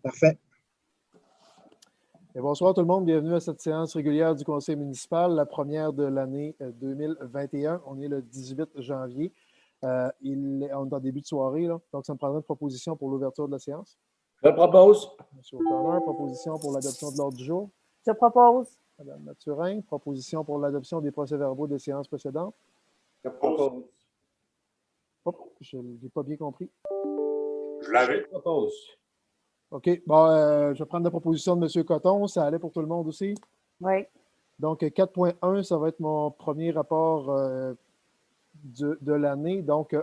Parfait. Et bonsoir tout le monde, bienvenue à cette séance régulière du Conseil municipal, la première de l'année 2021. On est le 18 janvier. On est en début de soirée, là. Donc ça me prendra une proposition pour l'ouverture de la séance. Je propose. Monsieur O'Connor, proposition pour l'adoption de l'ordre du jour. Je propose. Madame Mathurin, proposition pour l'adoption des procès-verbaux des séances précédentes. Je propose. Oh, je ne l'ai pas bien compris. Je propose. OK. Bon, je vais prendre la proposition de M. Coton. Ça allait pour tout le monde aussi? Oui. Donc, 4.1, ça va être mon premier rapport de l'année. Donc,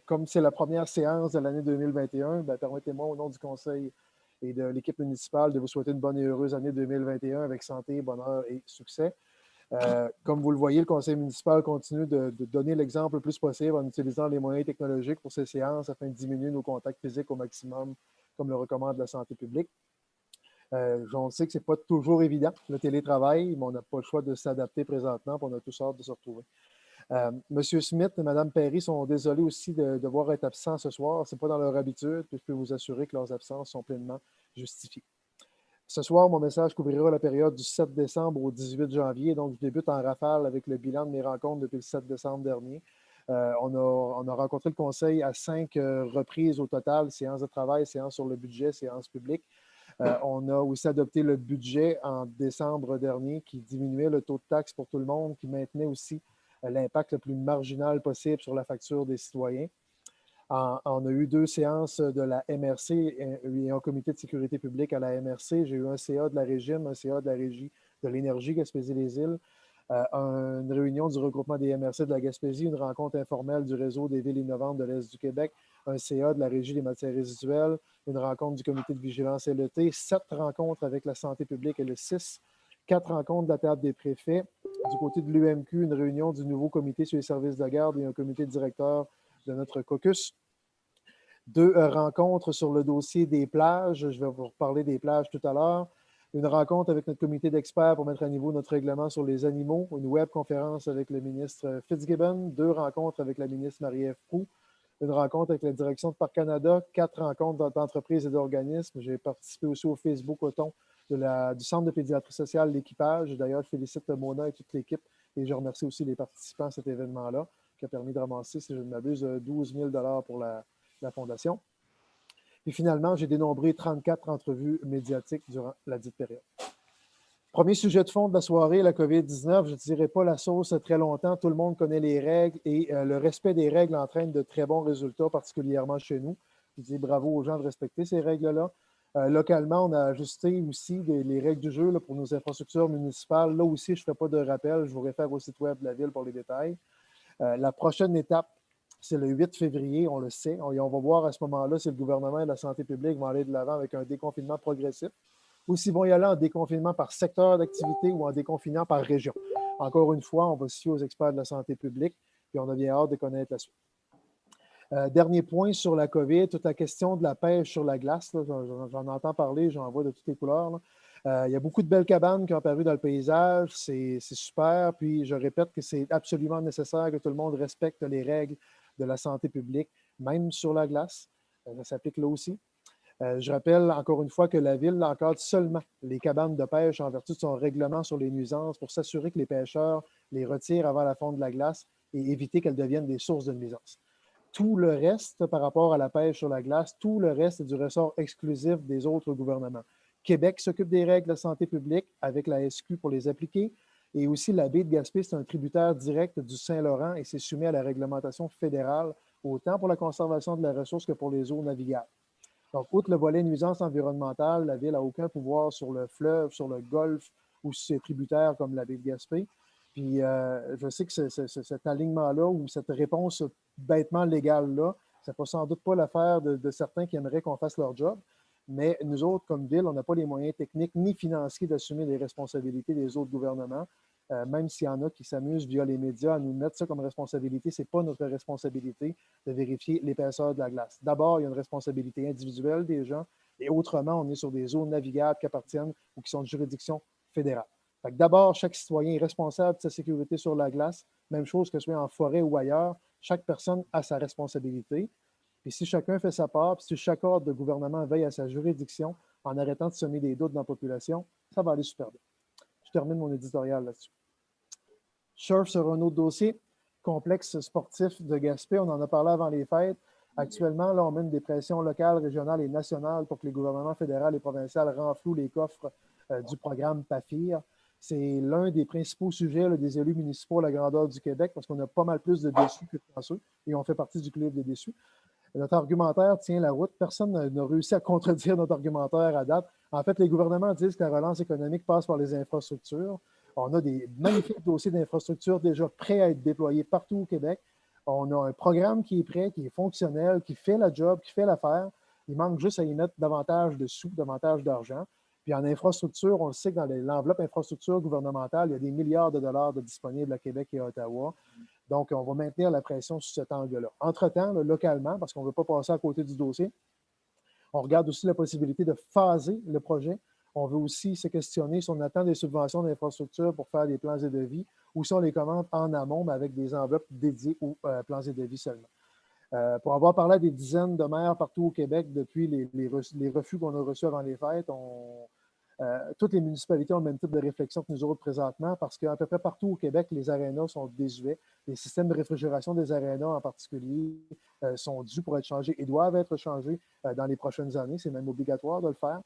comme c'est la première séance de l'année 2021, ben, permettez-moi, au nom du Conseil et de l'équipe municipale, de vous souhaiter une bonne et heureuse année 2021 avec santé, bonheur et succès. Comme vous le voyez, le Conseil municipal continue de donner l'exemple le plus possible en utilisant les moyens technologiques pour ces séances afin de diminuer nos contacts physiques au maximum, comme le recommande la santé publique. On sait que ce n'est pas toujours évident, le télétravail, mais on n'a pas le choix de s'adapter présentement, puis on a tous hâte de se retrouver. Monsieur Smith et Mme Perry sont désolés aussi de devoir être absents ce soir. Ce n'est pas dans leur habitude, puis je peux vous assurer que leurs absences sont pleinement justifiées. Ce soir, mon message couvrira la période du 7 décembre au 18 janvier. Donc, je débute en rafale avec le bilan de mes rencontres depuis le 7 décembre dernier. On a rencontré le Conseil à 5 reprises au total, séances de travail, séances sur le budget, séances publiques. On a aussi adopté le budget en décembre dernier qui diminuait le taux de taxe pour tout le monde, qui maintenait aussi l'impact le plus marginal possible sur la facture des citoyens. On a eu 2 séances de la MRC et un comité de sécurité publique à la MRC. J'ai eu un CA de la Régime, un CA de la Régie de l'énergie Gaspésie-les-Îles, une réunion du regroupement des MRC de la Gaspésie, une rencontre informelle du réseau des villes innovantes de l'Est du Québec, un CA de la Régie des matières résiduelles, une rencontre du comité de vigilance LET, 7 rencontres avec la santé publique et le 6, 4 rencontres de la table des préfets. Du côté de l'UMQ, une réunion du nouveau comité sur les services de garde et un comité directeur de notre caucus. 2 rencontres sur le dossier des plages. Je vais vous reparler des plages tout à l'heure. Une rencontre avec notre comité d'experts pour mettre à niveau notre règlement sur les animaux. Une webconférence avec le ministre Fitzgibbon. 2 rencontres avec la ministre Marie-Ève Proulx. Une rencontre avec la direction de Parc Canada. 4 rencontres d'entreprises et d'organismes. J'ai participé aussi au Facebook Auton du Centre de pédiatrie sociale L'Équipage. D'ailleurs, je félicite Mona et toute l'équipe et je remercie aussi les participants à cet événement-là qui a permis de ramasser, si je ne m'abuse, 12 000 $ pour la Fondation. Et finalement, j'ai dénombré 34 entrevues médiatiques durant la dite période. Premier sujet de fond de la soirée, la COVID-19. Je ne dirai pas la sauce très longtemps. Tout le monde connaît les règles et le respect des règles entraîne de très bons résultats, particulièrement chez nous. Je dis bravo aux gens de respecter ces règles-là. Localement, on a ajusté aussi les règles du jeu là, pour nos infrastructures municipales. Là aussi, je ne fais pas de rappel. Je vous réfère au site web de la Ville pour les détails. La prochaine étape, c'est le 8 février, on le sait. On va voir à ce moment-là si le gouvernement et la santé publique vont aller de l'avant avec un déconfinement progressif ou s'ils vont y aller en déconfinement par secteur d'activité ou en déconfinement par région. Encore une fois, on va se fier aux experts de la santé publique, puis on a bien hâte de connaître la suite. Dernier point sur la COVID, toute la question de la pêche sur la glace. J'en entends parler, j'en vois de toutes les couleurs. Il y a beaucoup de belles cabanes qui ont apparu dans le paysage. C'est super. Puis je répète que c'est absolument nécessaire que tout le monde respecte les règles de la santé publique, même sur la glace. Ça s'applique là aussi. Je rappelle encore une fois que la Ville encadre seulement les cabanes de pêche en vertu de son règlement sur les nuisances pour s'assurer que les pêcheurs les retirent avant la fonte de la glace et éviter qu'elles deviennent des sources de nuisances. Tout le reste par rapport à la pêche sur la glace, tout le reste est du ressort exclusif des autres gouvernements. Québec s'occupe des règles de santé publique avec la SQ pour les appliquer. Et aussi, la baie de Gaspé, c'est un tributaire direct du Saint-Laurent et c'est soumis à la réglementation fédérale, autant pour la conservation de la ressource que pour les eaux navigables. Donc, outre le volet nuisance environnementale, la Ville n'a aucun pouvoir sur le fleuve, sur le golfe ou sur ses tributaires comme la baie de Gaspé. Puis, je sais que cet alignement-là ou cette réponse bêtement légale-là, ça ne peut sans doute pas l'affaire de certains qui aimeraient qu'on fasse leur job. Mais nous autres, comme Ville, on n'a pas les moyens techniques ni financiers d'assumer les responsabilités des autres gouvernements, même s'il y en a qui s'amusent via les médias à nous mettre ça comme responsabilité. Ce n'est pas notre responsabilité de vérifier l'épaisseur de la glace. D'abord, il y a une responsabilité individuelle des gens et autrement, on est sur des eaux navigables qui appartiennent ou qui sont de juridiction fédérale. D'abord, chaque citoyen est responsable de sa sécurité sur la glace. Même chose que ce soit en forêt ou ailleurs. Chaque personne a sa responsabilité. Et si chacun fait sa part, puis si chaque ordre de gouvernement veille à sa juridiction, en arrêtant de semer des doutes dans la population, ça va aller super bien. Je termine mon éditorial là-dessus. Surf sur un autre dossier, complexe sportif de Gaspé, on en a parlé avant les fêtes. Actuellement, là, on mène des pressions locales, régionales et nationales pour que les gouvernements fédéral et provincial renflouent les coffres du programme PAFIR. C'est l'un des principaux sujets là, des élus municipaux à la grandeur du Québec parce qu'on a pas mal plus de déçus que de chanceux et on fait partie du club des déçus. Notre argumentaire tient la route. Personne n'a réussi à contredire notre argumentaire à date. En fait, les gouvernements disent que la relance économique passe par les infrastructures. On a des magnifiques dossiers d'infrastructures déjà prêts à être déployés partout au Québec. On a un programme qui est prêt, qui est fonctionnel, qui fait la job, qui fait l'affaire. Il manque juste à y mettre davantage de sous, davantage d'argent. Puis en infrastructure, on le sait que dans l'enveloppe infrastructure gouvernementale, il y a des milliards de dollars de disponibles à Québec et à Ottawa. Donc, on va maintenir la pression sur cet angle-là. Entre-temps, localement, parce qu'on ne veut pas passer à côté du dossier, on regarde aussi la possibilité de phaser le projet. On veut aussi se questionner si on attend des subventions d'infrastructure pour faire des plans et devis ou si on les commande en amont, mais avec des enveloppes dédiées aux plans et devis seulement. Pour avoir parlé à des dizaines de maires partout au Québec depuis les refus qu'on a reçus avant les fêtes, toutes les municipalités ont le même type de réflexion que nous autres présentement parce qu'à peu près partout au Québec, les arénas sont désuets. Les systèmes de réfrigération des arénas en particulier sont dus pour être changés et doivent être changés dans les prochaines années. C'est même obligatoire de le faire.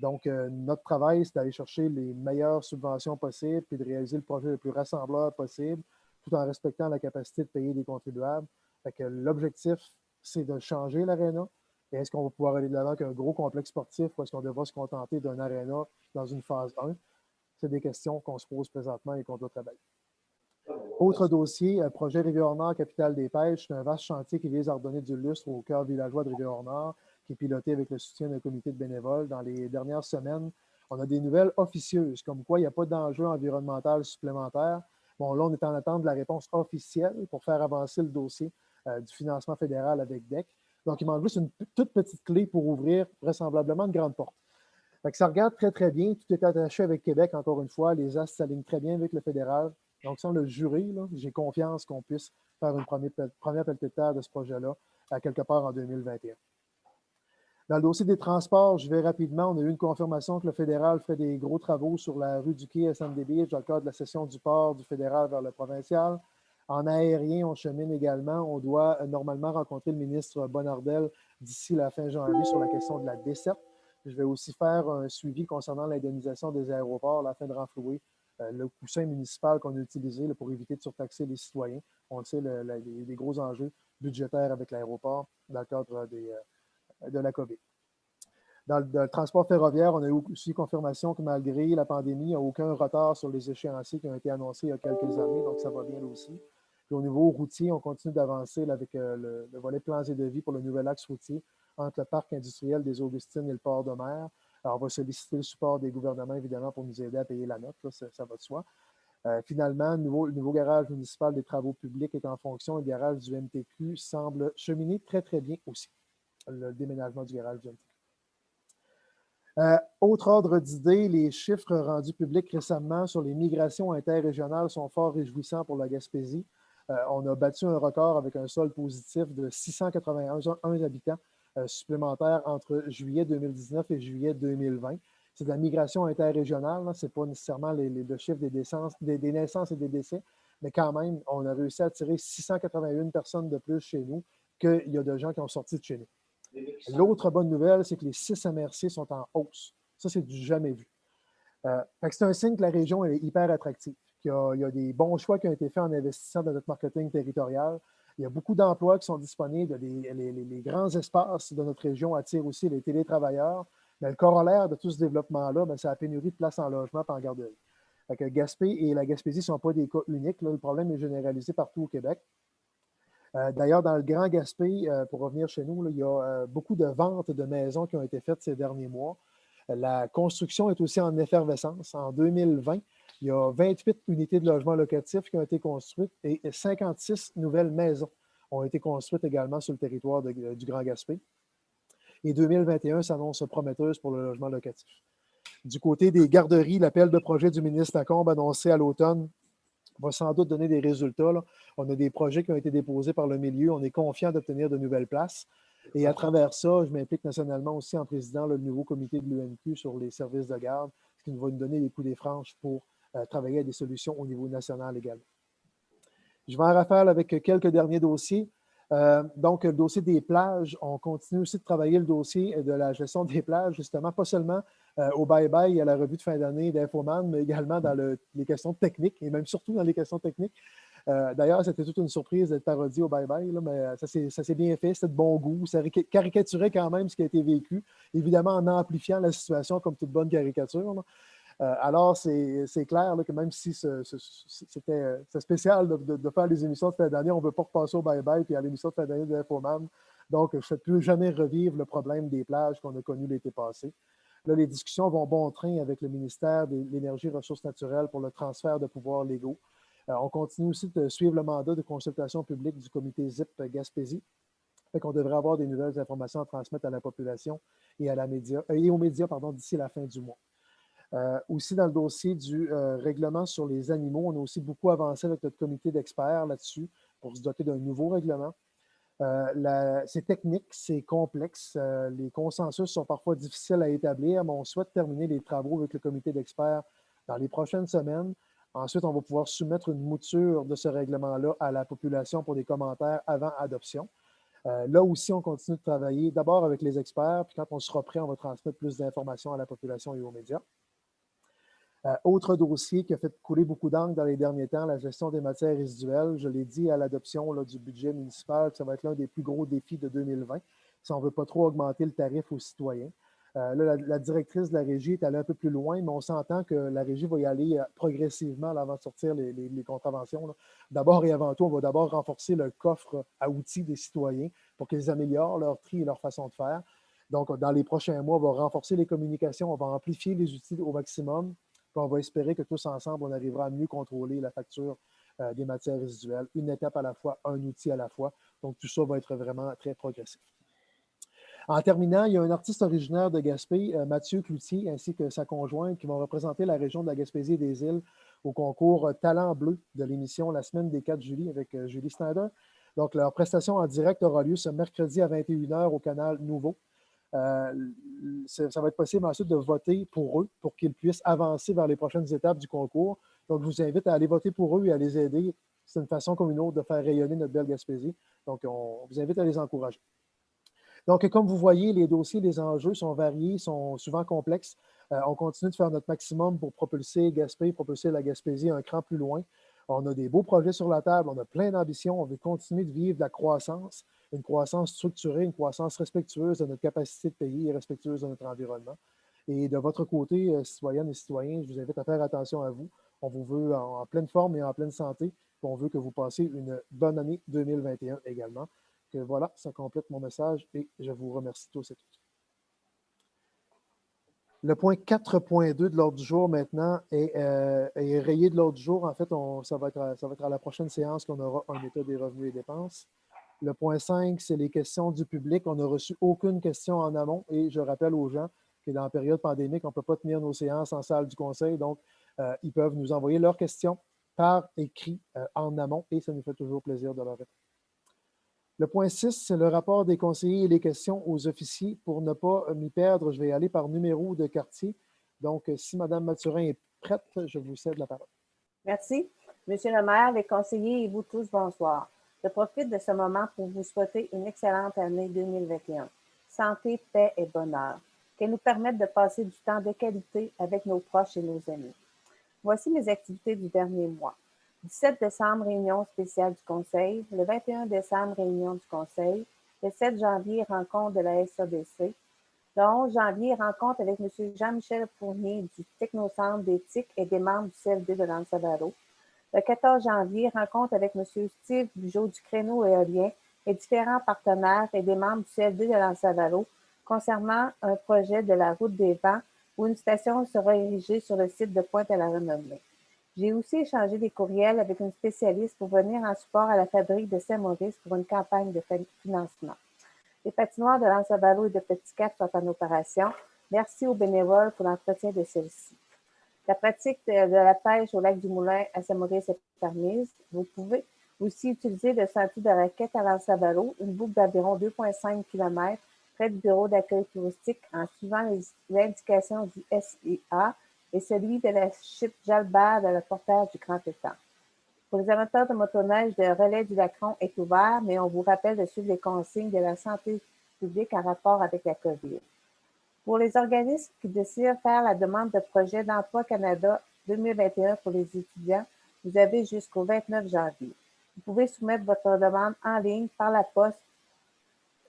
Donc, notre travail, c'est d'aller chercher les meilleures subventions possibles et de réaliser le projet le plus rassembleur possible tout en respectant la capacité de payer des contribuables. Fait que l'objectif, c'est de changer l'aréna. Et est-ce qu'on va pouvoir aller de l'avant avec un gros complexe sportif ou est-ce qu'on devra se contenter d'un aréna dans une phase 1? C'est des questions qu'on se pose présentement et qu'on doit travailler. Autre dossier, projet Rivière-Nord, capitale des pêches. C'est un vaste chantier qui vise à redonner du lustre au cœur villageois de Rivière-Nord, qui est piloté avec le soutien d'un comité de bénévoles. Dans les dernières semaines, on a des nouvelles officieuses, comme quoi il n'y a pas d'enjeu environnemental supplémentaire. Bon, là, on est en attente de la réponse officielle pour faire avancer le dossier du financement fédéral avec DEC. Donc, il manque juste une toute petite clé pour ouvrir vraisemblablement une grande porte. Fait que ça regarde très, très bien. Tout est attaché avec Québec, encore une fois. Les astres s'alignent très bien avec le fédéral. Donc, sans le jury, j'ai confiance qu'on puisse faire une première pelletée de terre de ce projet-là à quelque part en 2021. Dans le dossier des transports, je vais rapidement. On a eu une confirmation que le fédéral ferait des gros travaux sur la rue du Quai à Sandy Beach dans le cadre de la cession du port du fédéral vers le provincial. En aérien, on chemine également. On doit normalement rencontrer le ministre Bonnardel d'ici la fin janvier sur la question de la desserte. Je vais aussi faire un suivi concernant l'indemnisation des aéroports afin de renflouer le coussin municipal qu'on a utilisé pour éviter de surtaxer les citoyens. On le sait, les gros enjeux budgétaires avec l'aéroport dans le cadre de la COVID. Dans le transport ferroviaire, on a eu aussi confirmation que malgré la pandémie, il n'y a aucun retard sur les échéanciers qui ont été annoncés il y a quelques années, donc ça va bien aussi. Puis au niveau routier, on continue d'avancer avec le volet plans et devis pour le nouvel axe routier entre le parc industriel des Augustines et le port de mer. Alors, on va solliciter le support des gouvernements, évidemment, pour nous aider à payer la note, là, ça va de soi. Finalement, le nouveau garage municipal des travaux publics est en fonction. Le garage du MTQ semble cheminer très, très bien aussi, le déménagement du garage du MTQ. Autre ordre d'idée, les chiffres rendus publics récemment sur les migrations interrégionales sont fort réjouissants pour la Gaspésie. On a battu un record avec un solde positif de 681 habitants supplémentaires entre juillet 2019 et juillet 2020. C'est de la migration interrégionale, ce n'est pas nécessairement le chiffre des naissances et des décès, mais quand même, on a réussi à attirer 681 personnes de plus chez nous qu'il y a de gens qui ont sorti de chez nous. L'autre bonne nouvelle, c'est que les 6 MRC sont en hausse. Ça, c'est du jamais vu. C'est un signe que la région est hyper attractive. Il y a des bons choix qui ont été faits en investissant dans notre marketing territorial. Il y a beaucoup d'emplois qui sont disponibles. Les grands espaces de notre région attirent aussi les télétravailleurs. Mais le corollaire de tout ce développement-là, c'est la pénurie de places en logement et en garderie. Gaspé et la Gaspésie ne sont pas des cas uniques. Là. Le problème est généralisé partout au Québec. D'ailleurs, dans le Grand Gaspé, pour revenir chez nous, là, il y a beaucoup de ventes de maisons qui ont été faites ces derniers mois. La construction est aussi en effervescence. En 2020, il y a 28 unités de logement locatif qui ont été construites et 56 nouvelles maisons ont été construites également sur le territoire du Grand Gaspé. Et 2021 s'annonce prometteuse pour le logement locatif. Du côté des garderies, l'appel de projet du ministre Lacombe annoncé à l'automne va sans doute donner des résultats. Là. On a des projets qui ont été déposés par le milieu. On est confiant d'obtenir de nouvelles places. Et à travers ça, je m'implique nationalement aussi en présidant le nouveau comité de l'UMQ sur les services de garde, ce qui va nous donner les coups des franches pour travailler à des solutions au niveau national également. Je vais en rafale avec quelques derniers dossiers. Donc, le dossier des plages, on continue aussi de travailler le dossier de la gestion des plages, justement, pas seulement au bye-bye à la revue de fin d'année d'Infoman, mais également dans les questions techniques, et même surtout dans les questions techniques. D'ailleurs, c'était toute une surprise d'être parodié au bye-bye, mais ça s'est bien fait, c'était de bon goût, ça caricaturait quand même ce qui a été vécu, évidemment en amplifiant la situation comme toute bonne caricature. Alors, c'est clair là, que même si c'était spécial de faire les émissions de fin d'année, on ne veut pas repasser au bye-bye puis à l'émission de fin d'année de l'Infoman. Donc, je ne fais plus jamais revivre le problème des plages qu'on a connu l'été passé. Là, les discussions vont bon train avec le ministère de l'Énergie et des Ressources naturelles pour le transfert de pouvoirs légaux. On continue aussi de suivre le mandat de consultation publique du comité ZIP Gaspésie. Fait qu'on devrait avoir des nouvelles informations à transmettre à la population et, aux médias d'ici la fin du mois. Aussi, dans le dossier du règlement sur les animaux, on a aussi beaucoup avancé avec notre comité d'experts là-dessus pour se doter d'un nouveau règlement. C'est technique, c'est complexe. Les consensus sont parfois difficiles à établir, mais on souhaite terminer les travaux avec le comité d'experts dans les prochaines semaines. Ensuite, on va pouvoir soumettre une mouture de ce règlement-là à la population pour des commentaires avant adoption. Là aussi, on continue de travailler d'abord avec les experts, puis quand on sera prêt, on va transmettre plus d'informations à la population et aux médias. Autre dossier qui a fait couler beaucoup d'encre dans les derniers temps, la gestion des matières résiduelles. Je l'ai dit à l'adoption du budget municipal, ça va être l'un des plus gros défis de 2020, si on ne veut pas trop augmenter le tarif aux citoyens. Là, la directrice de la régie est allée un peu plus loin, mais on s'entend que la régie va y aller progressivement avant de sortir les contraventions. D'abord et avant tout, on va d'abord renforcer le coffre à outils des citoyens pour qu'ils améliorent leur tri et leur façon de faire. Donc, dans les prochains mois, on va renforcer les communications, on va amplifier les outils au maximum. Puis on va espérer que tous ensemble, on arrivera à mieux contrôler la facture des matières résiduelles, une étape à la fois, un outil à la fois. Donc, tout ça va être vraiment très progressif. En terminant, il y a un artiste originaire de Gaspé, Mathieu Cloutier, ainsi que sa conjointe, qui vont représenter la région de la Gaspésie et des Îles au concours Talent Bleu de l'émission La semaine des 4 juillet avec Julie Snyder. Donc, leur prestation en direct aura lieu ce mercredi à 21h au canal Nouveau. Ça va être possible ensuite de voter pour eux pour qu'ils puissent avancer vers les prochaines étapes du concours. Donc, je vous invite à aller voter pour eux et à les aider. C'est une façon comme une autre de faire rayonner notre belle Gaspésie. Donc, on vous invite à les encourager. Donc, comme vous voyez, les dossiers, les enjeux sont variés, sont souvent complexes. On continue de faire notre maximum pour propulser Gaspé, propulser la Gaspésie un cran plus loin. On a des beaux projets sur la table, on a plein d'ambitions, on veut continuer de vivre de la croissance, une croissance structurée, une croissance respectueuse de notre capacité de payer et respectueuse de notre environnement. Et de votre côté, citoyennes et citoyens, je vous invite à faire attention à vous. On vous veut en pleine forme et en pleine santé. On veut que vous passiez une bonne année 2021 également. Que voilà, ça complète mon message et je vous remercie tous et toutes. Le point 4.2 de l'ordre du jour maintenant est rayé de l'ordre du jour. En fait, ça va être à la prochaine séance qu'on aura un état des revenus et dépenses. Le point 5, c'est les questions du public. On n'a reçu aucune question en amont et je rappelle aux gens que dans la période pandémique, on ne peut pas tenir nos séances en salle du conseil. Donc, ils peuvent nous envoyer leurs questions par écrit en amont et ça nous fait toujours plaisir de leur répondre. Le point 6, c'est le rapport des conseillers et les questions aux officiers. Pour ne pas m'y perdre, je vais aller par numéro de quartier. Donc, si Mme Mathurin est prête, je vous cède la parole. Merci. Monsieur le maire, les conseillers et vous tous, bonsoir. Je profite de ce moment pour vous souhaiter une excellente année 2021. Santé, paix et bonheur. Qu'elle nous permette de passer du temps de qualité avec nos proches et nos amis. Voici mes activités du dernier mois. 17 décembre, réunion spéciale du Conseil. Le 21 décembre, réunion du Conseil. Le 7 janvier, rencontre de la SADC. Le 11 janvier, rencontre avec M. Jean-Michel Fournier du Technocentre d'éthique et des membres du CLD de Lansabaro. Le 14 janvier, rencontre avec M. Steve Bugeaud du Créneau éolien et différents partenaires et des membres du CLD de Lansabaro concernant un projet de la route des vents où une station sera érigée sur le site de Pointe-à-la-Renommée. J'ai aussi échangé des courriels avec une spécialiste pour venir en support à la fabrique de Saint-Maurice pour une campagne de financement. Les patinoires de Lansabaro et de Petit-Cap sont en opération. Merci aux bénévoles pour l'entretien de celles-ci. La pratique de la pêche au lac du Moulin à Saint-Maurice est permise. Vous pouvez Aussi utiliser le sentier de Raquette à l'Anse-Savaro, une boucle d'environ 2,5 km près du bureau d'accueil touristique en suivant les indications du SIA et celui de la chute Jalbert de la portage du Grand Étang. Pour les amateurs de motoneige, le relais du Lacron est ouvert, mais on vous rappelle de suivre les consignes de la santé publique en rapport avec la COVID. Pour les organismes qui désirent faire la demande de projet d'Emploi Canada 2021 pour les étudiants, vous avez jusqu'au 29 janvier. Vous pouvez soumettre votre demande en ligne par la poste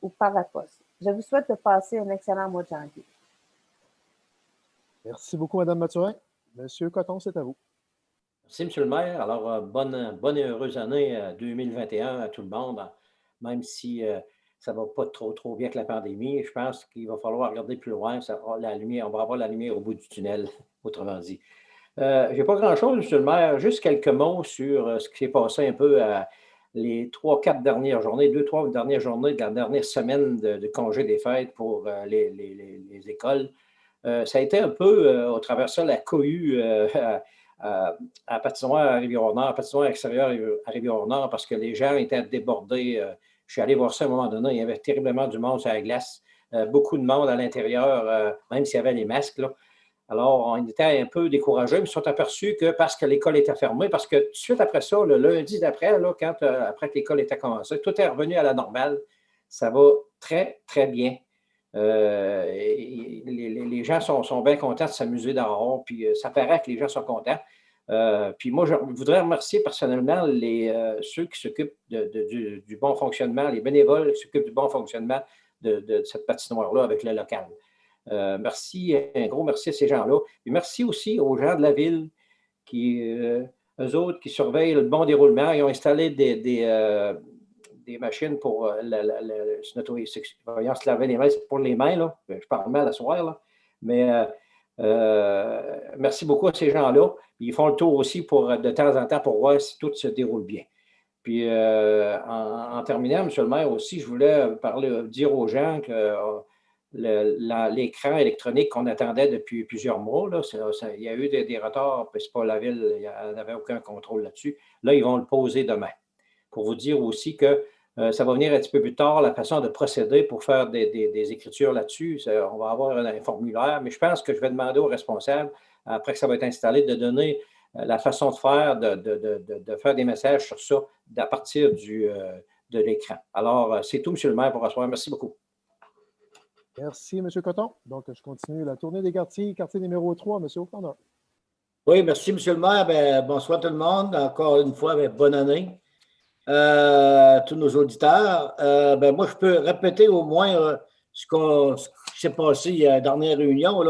ou par la poste. Je vous souhaite de passer un excellent mois de janvier. Merci beaucoup, Mme Mathurin. Monsieur Coton, c'est à vous. Merci, M. le maire. Alors, bonne et heureuse année 2021 à tout le monde, même si ça ne va pas trop bien avec la pandémie. Je pense qu'il va falloir regarder plus loin. On va avoir la lumière au bout du tunnel, autrement dit. Je n'ai pas grand-chose, M. le maire, juste quelques mots sur ce qui s'est passé un peu les 2-3 dernières journées de la dernière semaine de congé des fêtes pour les écoles. Ça a été un peu, au travers de ça, la cohue à Patinoire à Rivière-au-Nord, Patinoire extérieure à Rivière-au-Nord, parce que les gens étaient débordés. Je suis allé voir ça à un moment donné, il y avait terriblement du monde sur la glace, beaucoup de monde à l'intérieur, même s'il y avait les masques, là. Alors, on était un peu découragés, mais ils se sont aperçus que parce que l'école était fermée, parce que tout de suite après ça, le lundi d'après, là, après que l'école était commencée, tout est revenu à la normale. Ça va très, très bien. Les gens sont bien contents de s'amuser dehors, puis ça paraît que les gens sont contents. Puis moi, je voudrais remercier personnellement ceux qui s'occupent du bon fonctionnement, les bénévoles qui s'occupent du bon fonctionnement de cette patinoire-là avec le local. Merci, un gros merci à ces gens-là. Et merci aussi aux gens de la ville eux autres qui surveillent le bon déroulement. Ils ont installé des machines pour se laver les mains, c'est pour les mains, là. Je parle mal à soir, là. Mais merci beaucoup à ces gens-là. Ils font le tour aussi de temps en temps pour voir si tout se déroule bien. Puis en terminant, M. le maire, aussi, je voulais dire aux gens que l'écran électronique qu'on attendait depuis plusieurs mois, là, il y a eu des retards, puis c'est pas la ville, il n'y avait aucun contrôle là-dessus. Là, ils vont le poser demain. Pour vous dire aussi que ça va venir un petit peu plus tard, la façon de procéder pour faire des écritures là-dessus. On va avoir un formulaire, mais je pense que je vais demander aux responsables, après que ça va être installé, de donner la façon de faire, de faire des messages sur ça à partir de l'écran. Alors, c'est tout, M. le maire, pour ce soir. Merci beaucoup. Merci, M. Coton. Donc, je continue la tournée des quartiers. Quartier numéro 3, M. O'Connor. Oui, merci, M. le maire. Bonsoir tout le monde. Encore une fois, bonne année. Tous nos auditeurs. Moi, je peux répéter au moins ce qui s'est passé à la dernière réunion.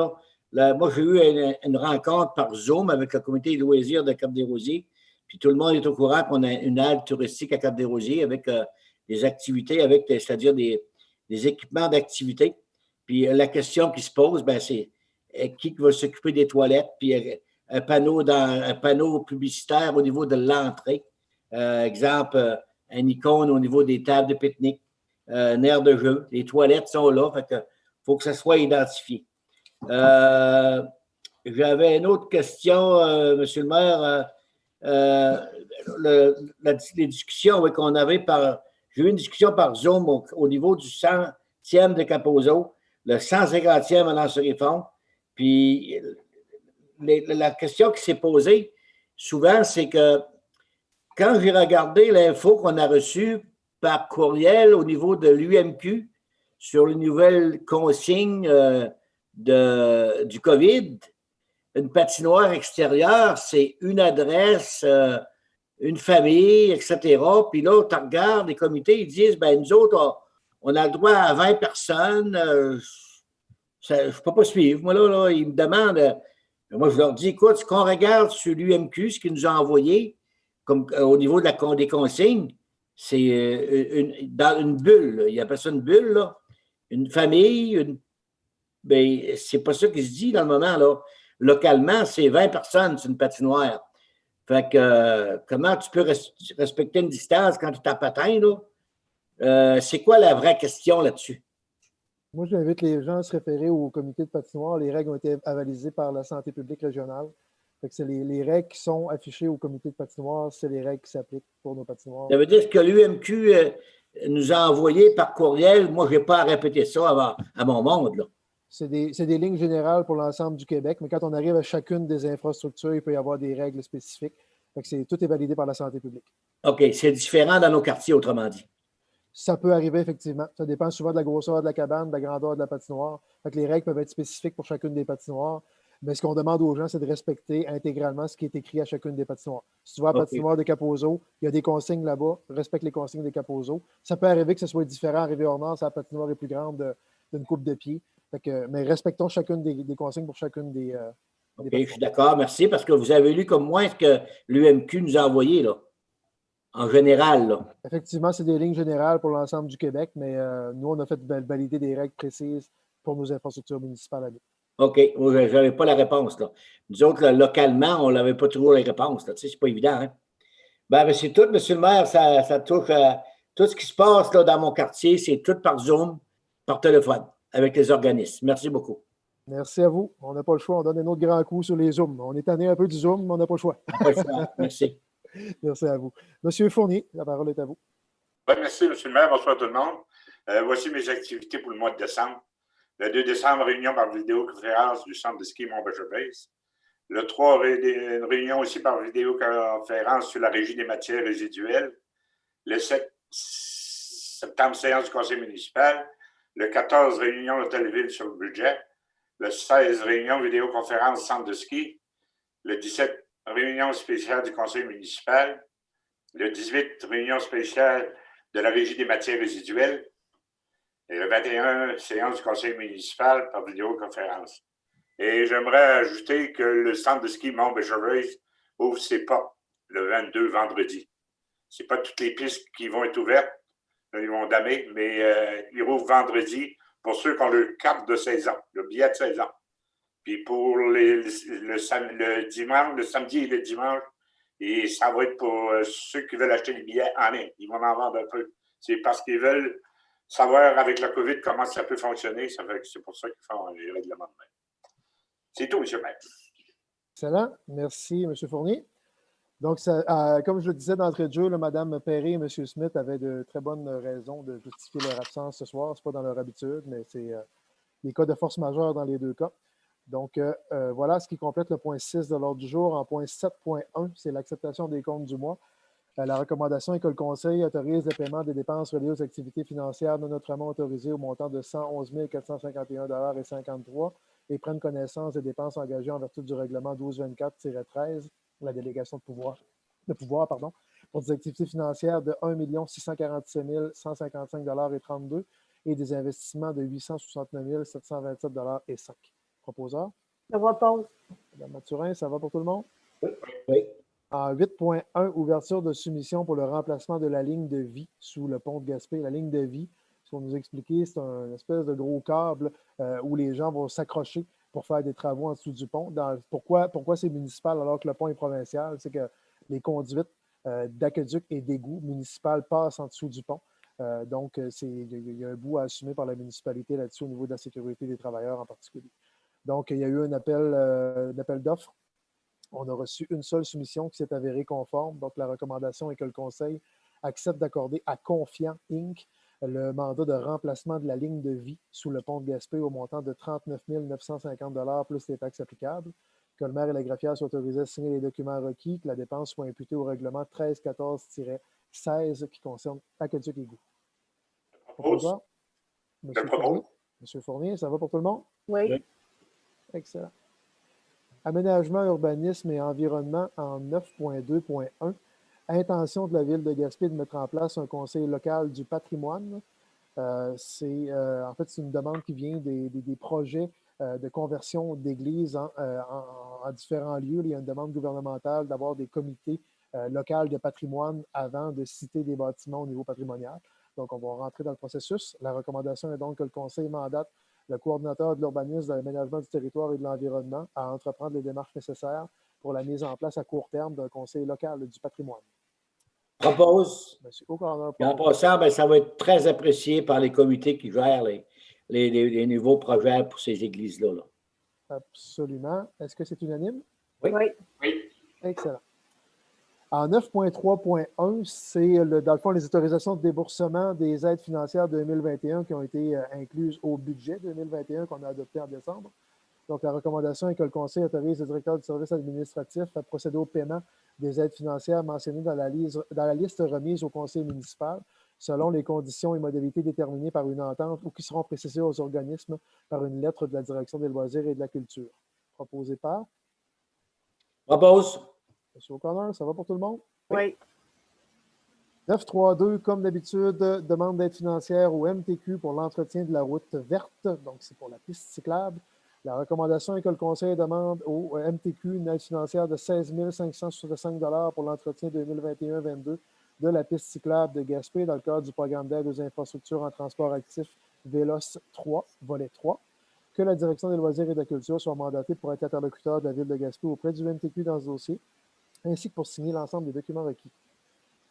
Moi, j'ai eu une rencontre par Zoom avec le comité de loisirs de Cap-des-Rosiers. Puis tout le monde est au courant qu'on a une halte touristique à Cap-des-Rosiers avec des activités, c'est-à-dire des équipements d'activité. Puis la question qui se pose, c'est qui va s'occuper des toilettes? Puis un panneau publicitaire au niveau de l'entrée. Exemple, une icône au niveau des tables de pique-nique, une aire de jeu. Les toilettes sont là, fait que faut que ça soit identifié. J'avais une autre question, Monsieur le maire. Les discussions qu'on avait j'ai eu une discussion par Zoom au niveau du 100e de Cap-aux-Eaux, le 150e à Lancerie-Fond. Puis la question qui s'est posée souvent, c'est que quand j'ai regardé l'info qu'on a reçue par courriel au niveau de l'UMQ sur les nouvelles consignes du COVID, une patinoire extérieure, c'est une adresse, une famille, etc. Puis là, tu regardes, les comités, ils disent, nous autres, on a le droit à 20 personnes. Je ne peux pas suivre. Moi, là, ils me demandent, moi, je leur dis, écoute, ce qu'on regarde sur l'UMQ, ce qu'ils nous ont envoyé, comme au niveau des consignes, c'est dans une bulle. Il appelle ça une bulle, là. Une famille, c'est pas ça qui se dit dans le moment, là. Localement, c'est 20 personnes sur une patinoire. Fait que comment tu peux respecter une distance quand tu es à patin, là? C'est quoi la vraie question là-dessus? Moi, j'invite les gens à se référer au comité de patinoire. Les règles ont été avalisées par la santé publique régionale. Fait que c'est les règles qui sont affichées au comité de patinoire, c'est les règles qui s'appliquent pour nos patinoires. Ça veut dire que l'UMQ nous a envoyé par courriel. Moi, je n'ai pas à répéter ça à mon monde, là. C'est des lignes générales pour l'ensemble du Québec, mais quand on arrive à chacune des infrastructures, il peut y avoir des règles spécifiques. Fait que tout est validé par la santé publique. OK, c'est différent dans nos quartiers, autrement dit. Ça peut arriver, effectivement. Ça dépend souvent de la grosseur de la cabane, de la grandeur de la patinoire. Fait que les règles peuvent être spécifiques pour chacune des patinoires. Mais ce qu'on demande aux gens, c'est de respecter intégralement ce qui est écrit à chacune des patinoires. Si tu vas à la patinoire de Cap-aux-Eaux, il y a des consignes là-bas, respecte les consignes des Cap-aux-Eaux. Ça peut arriver que ce soit différent à Rivière-Nord, si la patinoire est plus grande d'une coupe de pied. Mais respectons chacune des consignes pour chacune des OK, je suis d'accord, merci, parce que vous avez lu comme moi ce que l'UMQ nous a envoyé, là, en général. Là. Effectivement, c'est des lignes générales pour l'ensemble du Québec, mais nous, on a fait valider des règles précises pour nos infrastructures municipales à nous. OK, moi, je n'avais pas la réponse. Là. Nous autres, là, localement, on n'avait pas toujours les réponses. Tu sais, c'est pas évident. Hein? Ben, c'est tout, M. le maire, ça touche à tout ce qui se passe là, dans mon quartier, c'est tout par Zoom, par téléphone, avec les organismes. Merci beaucoup. Merci à vous. On n'a pas le choix. On donne un autre grand coup sur les Zooms. On est tanné un peu du Zoom, mais on n'a pas le choix. Pas le choix. Merci. Merci à vous. Monsieur Fournier, la parole est à vous. Oui, merci, M. le maire. Bonsoir tout le monde. Voici mes activités pour le mois de décembre. Le 2 décembre, réunion par vidéoconférence du centre de ski Mont-Bécher-Base. Le 3, une réunion aussi par vidéoconférence sur la régie des matières résiduelles. Le 7 septembre, séance du conseil municipal. Le 14, réunion Hôtel-Ville sur le budget. Le 16, réunion vidéoconférence centre de ski. Le 17, réunion spéciale du conseil municipal. Le 18, réunion spéciale de la régie des matières résiduelles. Et le 21, séance du conseil municipal par vidéoconférence. Et j'aimerais ajouter que le centre de ski Mont-Bécher-Base ouvre ses portes le 22, vendredi. Ce n'est pas toutes les pistes qui vont être ouvertes, ils vont damer, mais ils rouvrent vendredi pour ceux qui ont le carte de 16 ans, le billet de 16 ans. Puis pour le dimanche, le samedi et le dimanche, et ça va être pour ceux qui veulent acheter les billets en ligne. Ils vont en vendre un peu. C'est parce qu'ils veulent savoir avec la COVID comment ça peut fonctionner. Ça fait que c'est pour ça qu'ils font les règlements de même. C'est tout, M. le maire. Excellent. Merci, M. Fournier. Donc, comme je le disais d'entrée de jeu, Mme Perry et M. Smith avaient de très bonnes raisons de justifier leur absence ce soir. Ce n'est pas dans leur habitude, mais c'est des cas de force majeure dans les deux cas. Donc, voilà ce qui complète le point 6 de l'ordre du jour. En point 7.1, c'est l'acceptation des comptes du mois. La recommandation est que le Conseil autorise le paiement des dépenses reliées aux activités financières non notamment autorisées au montant de 111 451,53 $ et prenne connaissance des dépenses engagées en vertu du règlement 1224-13, la délégation de pouvoir, pour des activités financières de 1 647 155,32 $ et des investissements de 869 727,05 $. Proposeur? Je propose. Mme Mathurin, ça va pour tout le monde? Oui. En 8.1, ouverture de soumission pour le remplacement de la ligne de vie sous le pont de Gaspé. La ligne de vie, ce qu'on nous a expliqué, c'est un espèce de gros câble où les gens vont s'accrocher pour faire des travaux en dessous du pont. Pourquoi c'est municipal alors que le pont est provincial? C'est que les conduites d'aqueduc et d'égout municipales passent en dessous du pont. Donc, il y a un bout à assumer par la municipalité là-dessus au niveau de la sécurité des travailleurs en particulier. Donc, il y a eu un appel d'offres. On a reçu une seule soumission qui s'est avérée conforme. Donc, la recommandation est que le Conseil accepte d'accorder à Confiant Inc. le mandat de remplacement de la ligne de vie sous le pont de Gaspé au montant de 39 950 $ plus les taxes applicables, que le maire et la greffière soient autorisés à signer les documents requis, que la dépense soit imputée au règlement 1314-16 qui concerne Aqueduc et Égout. Proposeur? Monsieur Fournier, ça va pour tout le monde? Oui. Excellent. Aménagement, urbanisme et environnement en 9.2.1. Intention de la Ville de Gaspé de mettre en place un conseil local du patrimoine. En fait, c'est une demande qui vient des projets de conversion d'églises en différents lieux. Il y a une demande gouvernementale d'avoir des comités locaux de patrimoine avant de citer des bâtiments au niveau patrimonial. Donc, on va rentrer dans le processus. La recommandation est donc que le conseil mandate le coordinateur de l'urbanisme, de l'aménagement du territoire et de l'environnement à entreprendre les démarches nécessaires pour la mise en place à court terme d'un conseil local du patrimoine. Propose. Monsieur O'Connor. En passant, ça va être très apprécié par les comités qui gèrent les nouveaux projets pour ces églises-là. Absolument. Est-ce que c'est unanime? Oui. Oui. Oui. Excellent. En 9.3.1, c'est dans le fond les autorisations de déboursement des aides financières 2021 qui ont été incluses au budget 2021 qu'on a adopté en décembre. Donc, la recommandation est que le Conseil autorise le directeur du service administratif à procéder au paiement des aides financières mentionnées dans la liste remise au Conseil municipal selon les conditions et modalités déterminées par une entente ou qui seront précisées aux organismes par une lettre de la Direction des loisirs et de la culture. Proposé par Propose. M. O'Connor, ça va pour tout le monde? Oui. 9.3.2, comme d'habitude, demande d'aide financière au MTQ pour l'entretien de la route verte, donc c'est pour la piste cyclable. La recommandation est que le Conseil demande au MTQ une aide financière de 16 565 $ pour l'entretien 2021-22 de la piste cyclable de Gaspé dans le cadre du programme d'aide aux infrastructures en transport actif VELOS 3, volet 3. Que la Direction des loisirs et de la culture soit mandatée pour être interlocuteur de la Ville de Gaspé auprès du MTQ dans ce dossier, ainsi que pour signer l'ensemble des documents requis.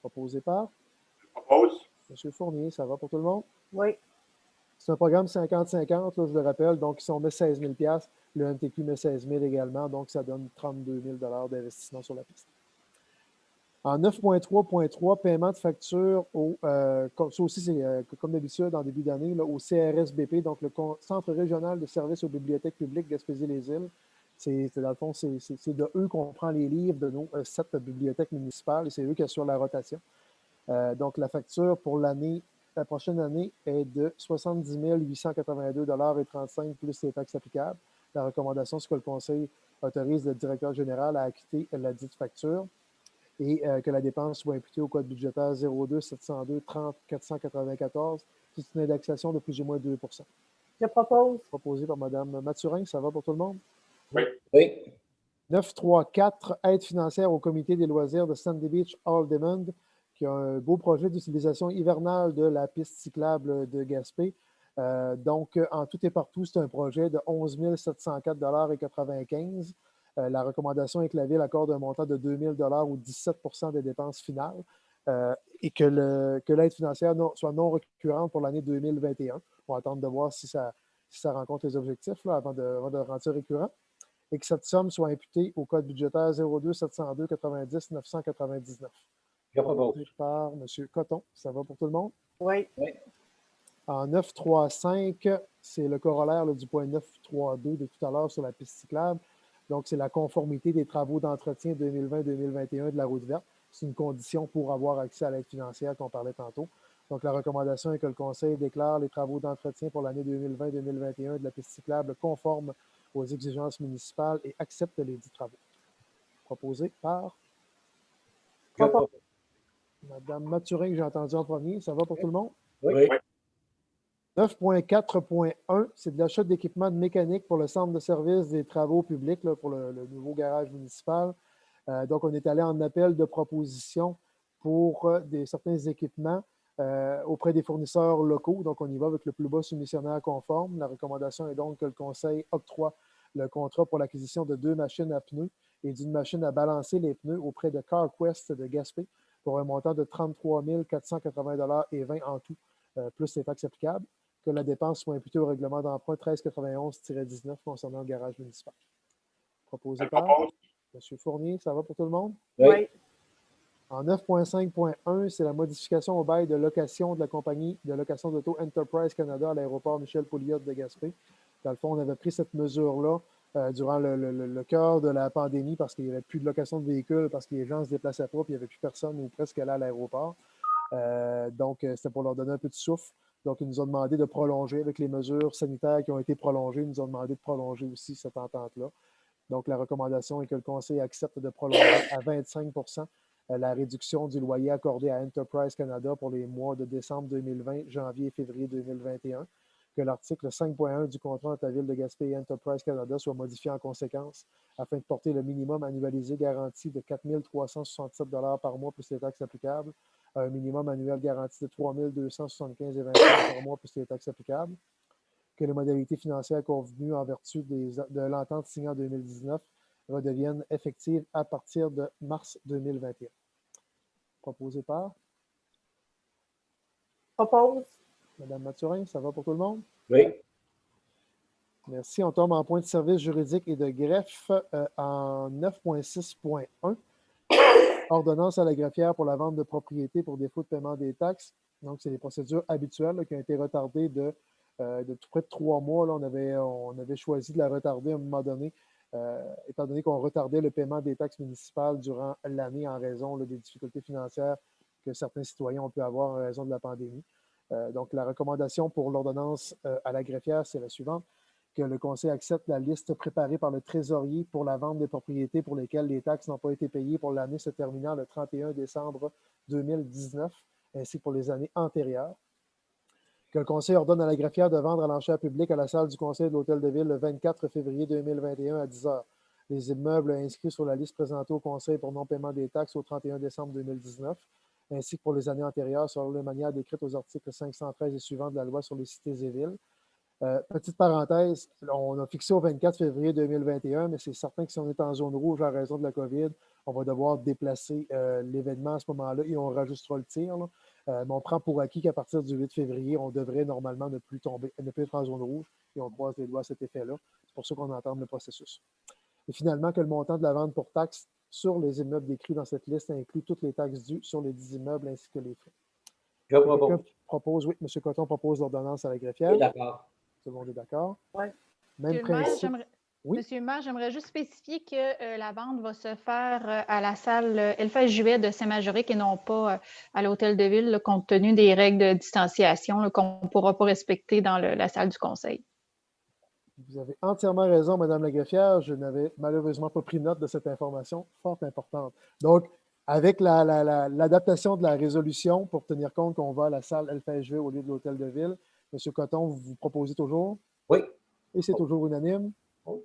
Proposé par Propose. M. Fournier, ça va pour tout le monde? Oui. C'est un programme 50-50, je le rappelle. Donc, si on met 16 000 le MTQ met 16 000 également. Donc, ça donne 32 000 d'investissement sur la piste. En 9.3.3, paiement de facture ça aussi, c'est comme d'habitude en début d'année, au CRSBP, donc le Centre régional de services aux bibliothèques publiques Gaspésie-les-Îles. Dans le fond, c'est de eux qu'on prend les livres de nos 7 bibliothèques municipales et c'est eux qui assurent la rotation. Donc, la facture pour la prochaine année est de 70 882,35 $ plus les taxes applicables. La recommandation, c'est que le Conseil autorise le directeur général à acquitter la dite facture et que la dépense soit imputée au code budgétaire 02 702 30 494, qui est une indexation de plus ou moins 2 %. Je propose. Proposé par Mme Mathurin, ça va pour tout le monde? Oui. Oui. 9.3.4, aide financière au comité des loisirs de Sandy Beach All-Demond, qui a un beau projet d'utilisation hivernale de la piste cyclable de Gaspé. Donc, en tout et partout, c'est un projet de 11 704,95 $. La recommandation est que la Ville accorde un montant de 2 000 $ ou 17 % des dépenses finales et que l'aide financière soit non récurrente pour l'année 2021. On va attendre de voir si ça rencontre les objectifs là, avant de rendre ça récurrent. Et que cette somme soit imputée au code budgétaire 02 702 90 999. Je propose. Par M. Coton. Ça va pour tout le monde? Oui. Oui. En 9.3.5, c'est le corollaire du point 9.3.2 de tout à l'heure sur la piste cyclable. Donc, c'est la conformité des travaux d'entretien 2020-2021 de la route verte. C'est une condition pour avoir accès à l'aide financière qu'on parlait tantôt. Donc, la recommandation est que le Conseil déclare les travaux d'entretien pour l'année 2020-2021 de la piste cyclable conformes aux exigences municipales et accepte les dits travaux. Proposé par Mme Mathurin, que j'ai entendu en premier. Ça va pour tout le monde? Oui. 9.4.1, c'est de l'achat d'équipements de mécanique pour le centre de service des travaux publics, là, pour le nouveau garage municipal. Donc, on est allé en appel de proposition pour certains équipements auprès des fournisseurs locaux. Donc, on y va avec le plus bas soumissionnaire conforme. La recommandation est donc que le Conseil octroie le contrat pour l'acquisition de 2 machines à pneus et d'une machine à balancer les pneus auprès de CarQuest de Gaspé pour un montant de 33 480,20 $ en tout, plus les taxes applicables. Que la dépense soit imputée au règlement d'emprunt 1391-19 concernant le garage municipal. Proposé par M. Fournier, ça va pour tout le monde? Oui. En 9.5.1, c'est la modification au bail de location de la compagnie de location d'auto Enterprise Canada à l'aéroport Michel Pouliot de Gaspé. Dans le fond, on avait pris cette mesure-là durant le cœur de la pandémie parce qu'il n'y avait plus de location de véhicules, parce que les gens ne se déplaçaient pas, puis il n'y avait plus personne ou presque là à l'aéroport. Donc, c'était pour leur donner un peu de souffle. Donc, ils nous ont demandé de prolonger avec les mesures sanitaires qui ont été prolongées. Ils nous ont demandé de prolonger aussi cette entente-là. Donc, la recommandation est que le Conseil accepte de prolonger à 25 % la réduction du loyer accordé à Enterprise Canada pour les mois de décembre 2020, janvier et février 2021. Que l'article 5.1 du contrat entre la Ville de Gaspé et Enterprise Canada soit modifié en conséquence afin de porter le minimum annualisé garanti de 4 367 $ par mois plus les taxes applicables à un minimum annuel garanti de 3 275,20 $ par mois plus les taxes applicables. Que les modalités financières convenues en vertu de l'entente signée en 2019 redeviennent effectives à partir de mars 2021. Proposé par Propose. Mme Mathurin, ça va pour tout le monde? Oui. Merci. On tombe en point de service juridique et de greffe en 9.6.1. Ordonnance à la greffière pour la vente de propriété pour défaut de paiement des taxes. Donc, c'est les procédures habituelles là, qui ont été retardées de tout près de 3 mois. Là, on avait choisi de la retarder à un moment donné, étant donné qu'on retardait le paiement des taxes municipales durant l'année en raison là, des difficultés financières que certains citoyens ont pu avoir en raison de la pandémie. Donc, la recommandation pour l'ordonnance à la greffière, c'est la suivante: que le Conseil accepte la liste préparée par le trésorier pour la vente des propriétés pour lesquelles les taxes n'ont pas été payées pour l'année se terminant le 31 décembre 2019, ainsi que pour les années antérieures. Que le Conseil ordonne à la greffière de vendre à l'enchère publique à la salle du Conseil de l'Hôtel de Ville le 24 février 2021 à 10 h les immeubles inscrits sur la liste présentée au Conseil pour non-paiement des taxes au 31 décembre 2019, ainsi que pour les années antérieures, selon la manière décrite aux articles 513 et suivants de la loi sur les cités et villes. Petite parenthèse, on a fixé au 24 février 2021, mais c'est certain que si on est en zone rouge à raison de la COVID, on va devoir déplacer l'événement à ce moment-là et on rajustera le tir. Mais on prend pour acquis qu'à partir du 8 février, on devrait normalement ne plus être en zone rouge et on croise les doigts à cet effet-là. C'est pour ça qu'on entame le processus. Et finalement, que le montant de la vente pour taxes sur les immeubles décrits dans cette liste inclut toutes les taxes dues sur les 10 immeubles ainsi que les frais. Je propose. Oui, M. Coton propose l'ordonnance à la greffière. Oui, d'accord. Tout le monde est d'accord? Oui. Même principe. Oui. Monsieur le maire, j'aimerais juste spécifier que la vente va se faire à la salle Elphèse Juet de Saint-Majoric et non pas à l'Hôtel de Ville, là, compte tenu des règles de distanciation qu'on ne pourra pas respecter dans la salle du Conseil. Vous avez entièrement raison, Madame la greffière. Je n'avais malheureusement pas pris note de cette information fort importante. Donc, avec l'adaptation de la résolution pour tenir compte qu'on va à la salle Elphèse Juet au lieu de l'Hôtel de Ville, M. Coton, vous proposez toujours? Oui. Et c'est toujours unanime? Oui.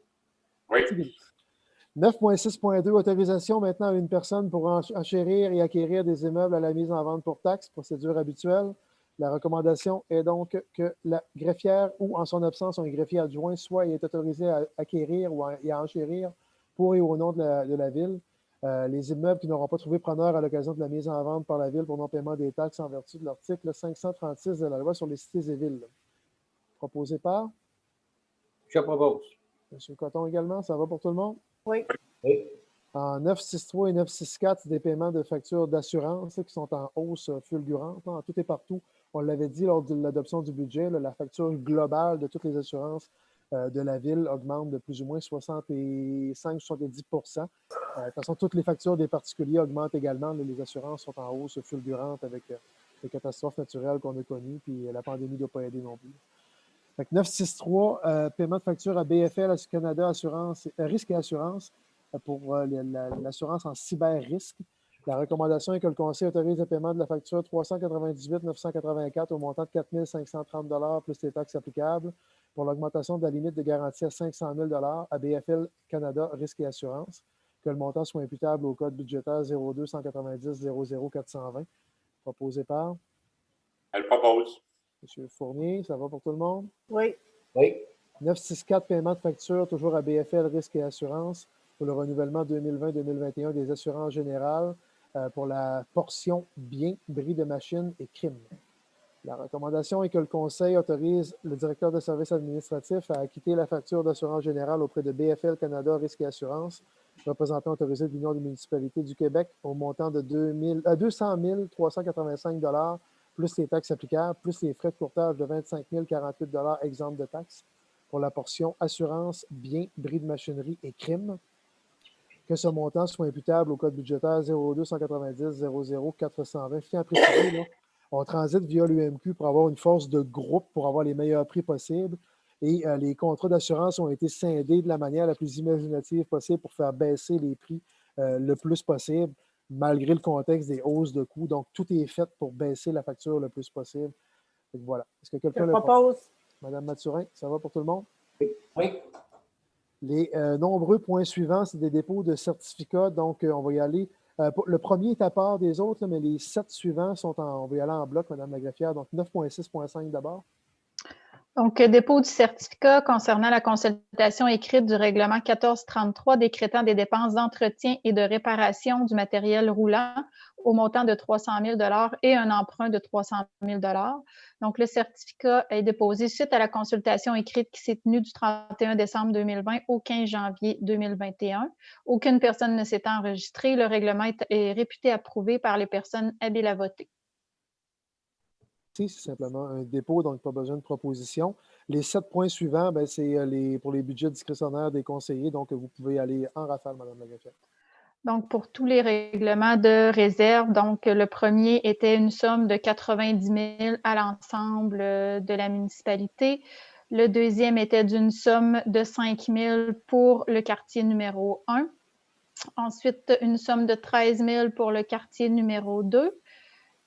9.6.2, autorisation maintenant à une personne pour enchérir et acquérir des immeubles à la mise en vente pour taxes, procédure habituelle. La recommandation est donc que la greffière ou, en son absence, un greffier adjoint soit est autorisé à acquérir ou à enchérir pour et au nom de la Ville les immeubles qui n'auront pas trouvé preneur à l'occasion de la mise en vente par la Ville pour non-paiement des taxes en vertu de l'article 536 de la loi sur les cités et villes. Proposé par? Je propose. M. Coton également, ça va pour tout le monde? Oui. Oui. En 963 et 964, c'est des paiements de factures d'assurance qui sont en hausse fulgurante, en tout et partout. On l'avait dit lors de l'adoption du budget, la facture globale de toutes les assurances de la Ville augmente de plus ou moins 65-70 De toute façon, toutes les factures des particuliers augmentent également. Les assurances sont en hausse fulgurante avec les catastrophes naturelles qu'on a connues, puis la pandémie ne doit pas aider non plus. Fait que 963, paiement de facture à BFL Canada Assurance, Risque et Assurance pour l'assurance en cyber-risque. La recommandation est que le Conseil autorise le paiement de la facture 398 984 au montant de 4 530 plus les taxes applicables pour l'augmentation de la limite de garantie à 500 000 à BFL Canada Risque et Assurance, que le montant soit imputable au code budgétaire 02 190 00 420, proposé par? Elle propose. M. Fournier, ça va pour tout le monde? Oui. Oui. 964, paiement de facture, toujours à BFL Risque et Assurance, pour le renouvellement 2020-2021 des assurances générales pour la portion biens, bris de machines et crimes. La recommandation est que le Conseil autorise le directeur de services administratifs à acquitter la facture d'assurance générale auprès de BFL Canada Risque et Assurance, représentant autorisé de l'Union des municipalités du Québec, au montant de 200 385 plus les taxes applicables, plus les frais de courtage de 25 048 exempts de taxes pour la portion assurance, biens, bris de machinerie et crimes. Que ce montant soit imputable au code budgétaire 02 190 00 420. Je tiens à préciser, là, on transite via l'UMQ pour avoir une force de groupe, pour avoir les meilleurs prix possibles. Et les contrats d'assurance ont été scindés de la manière la plus imaginative possible pour faire baisser les prix le plus possible, malgré le contexte des hausses de coûts. Donc, tout est fait pour baisser la facture le plus possible. Donc, voilà. Est-ce que quelqu'un le propose? Madame Mathurin, ça va pour tout le monde? Oui. Les nombreux points suivants, c'est des dépôts de certificats. Donc, on va y aller. Le premier est à part des autres, mais les 7 suivants sont on va y aller en bloc, Madame la greffière. Donc, 9.6.5 d'abord. Donc, dépôt du certificat concernant la consultation écrite du règlement 1433 décrétant des dépenses d'entretien et de réparation du matériel roulant au montant de 300 000 et un emprunt de 300 000 Donc, le certificat est déposé suite à la consultation écrite qui s'est tenue du 31 décembre 2020 au 15 janvier 2021. Aucune personne ne s'est enregistrée. Le règlement est réputé approuvé par les personnes habiles à voter. C'est simplement un dépôt, donc pas besoin de proposition. Les 7 points suivants, c'est pour les budgets discrétionnaires des conseillers, donc vous pouvez aller en rafale, Mme la greffière. Donc, pour tous les règlements de réserve, donc le premier était une somme de 90 000 à l'ensemble de la municipalité. Le deuxième était d'une somme de 5 000 pour le quartier numéro 1. Ensuite, une somme de 13 000 pour le quartier numéro 2.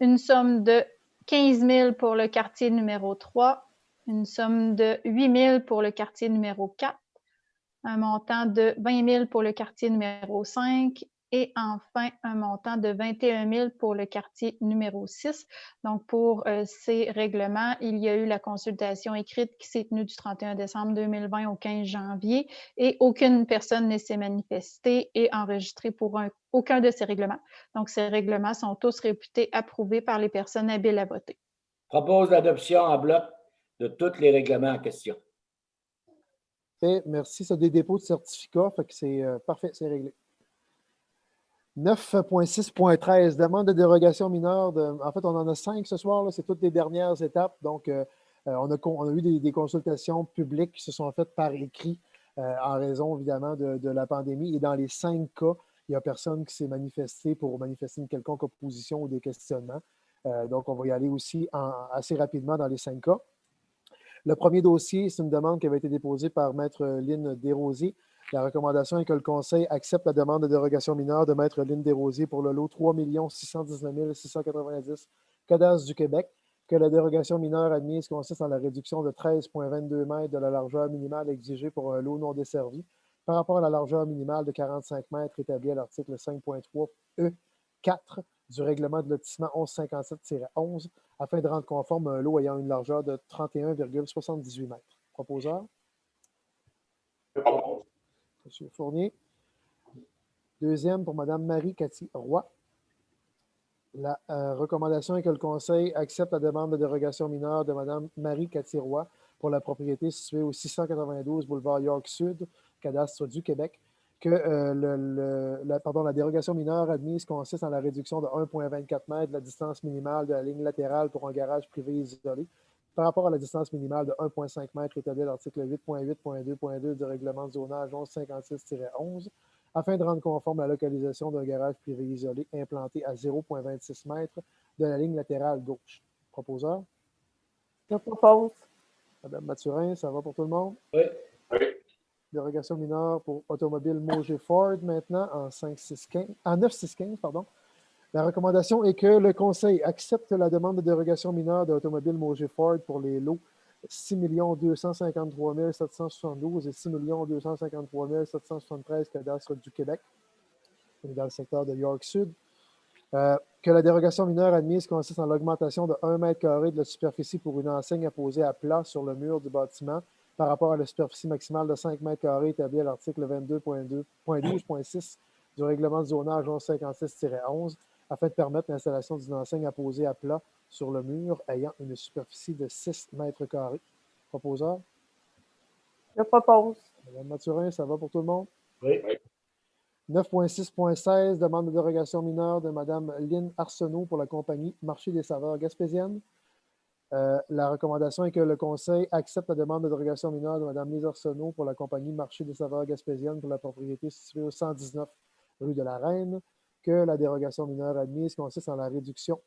Une somme de 15 000 pour le quartier numéro 3. Une somme de 8 000 pour le quartier numéro 4. Un montant de 20 000 pour le quartier numéro 5 et enfin un montant de 21 000 pour le quartier numéro 6. Donc, pour ces règlements, il y a eu la consultation écrite qui s'est tenue du 31 décembre 2020 au 15 janvier et aucune personne ne s'est manifestée et enregistrée pour aucun de ces règlements. Donc, ces règlements sont tous réputés approuvés par les personnes habiles à voter. Propose l'adoption en bloc de tous les règlements en question. Et merci. C'est des dépôts de certificats, fait que c'est parfait, c'est réglé. 9.6.13, demande de dérogation mineure. En fait, on en a 5 ce soir, c'est toutes les dernières étapes. Donc, on a eu des consultations publiques qui se sont faites par écrit en raison, évidemment, de la pandémie. Et dans les 5 cas, il n'y a personne qui s'est manifesté pour manifester une quelconque opposition ou des questionnements. Donc, on va y aller aussi assez rapidement dans les 5 cas. Le premier dossier, c'est une demande qui avait été déposée par Maître Lynne Desrosiers. La recommandation est que le Conseil accepte la demande de dérogation mineure de Maître Lynne Desrosiers pour le lot 3 619 690 cadastre du Québec, que la dérogation mineure admise consiste en la réduction de 13,22 mètres de la largeur minimale exigée pour un lot non desservi par rapport à la largeur minimale de 45 mètres établie à l'article 5.3 E4 du règlement de lotissement 1157-11 afin de rendre conforme un lot ayant une largeur de 31,78 mètres. Proposeur? M. Fournier. Deuxième pour Mme Marie-Cathy Roy. La recommandation est que le Conseil accepte la demande de dérogation mineure de Mme Marie-Cathy Roy pour la propriété située au 692 boulevard York Sud, cadastre du Québec, que la dérogation mineure admise consiste en la réduction de 1,24 m de la distance minimale de la ligne latérale pour un garage privé isolé par rapport à la distance minimale de 1,5 m établie à l'article 8.8.2.2 du règlement de zonage 1156-11 afin de rendre conforme la localisation d'un garage privé isolé implanté à 0,26 m de la ligne latérale gauche. Proposeur? Je propose. Mme Mathurin, ça va pour tout le monde? Oui. Oui. Dérogation mineure pour automobile Mauger Ford maintenant en 9.6.15, pardon. La recommandation est que le Conseil accepte la demande de dérogation mineure de l'automobile Mauger Ford pour les lots 6 253 772 et 6 253 773 cadastres du Québec, dans le secteur de York Sud. Que la dérogation mineure admise consiste en l'augmentation de 1 mètre carré de la superficie pour une enseigne apposée à plat sur le mur du bâtiment par rapport à la superficie maximale de 5 mètres carrés établie à l'article 22.12.6 du règlement de zonage 1156-11 afin de permettre l'installation d'une enseigne apposée à plat sur le mur ayant une superficie de 6 mètres carrés. Proposeur? Je propose. Mme Mathurin, ça va pour tout le monde? Oui. 9.6.16, demande de dérogation mineure de Mme Lynne Arsenault pour la compagnie Marché des saveurs gaspésiennes. La recommandation est que le Conseil accepte la demande de dérogation mineure de Mme Lise Arsenault pour la compagnie Marché des saveurs gaspésiennes pour la propriété située au 119 rue de la Reine, que la dérogation mineure admise consiste en la réduction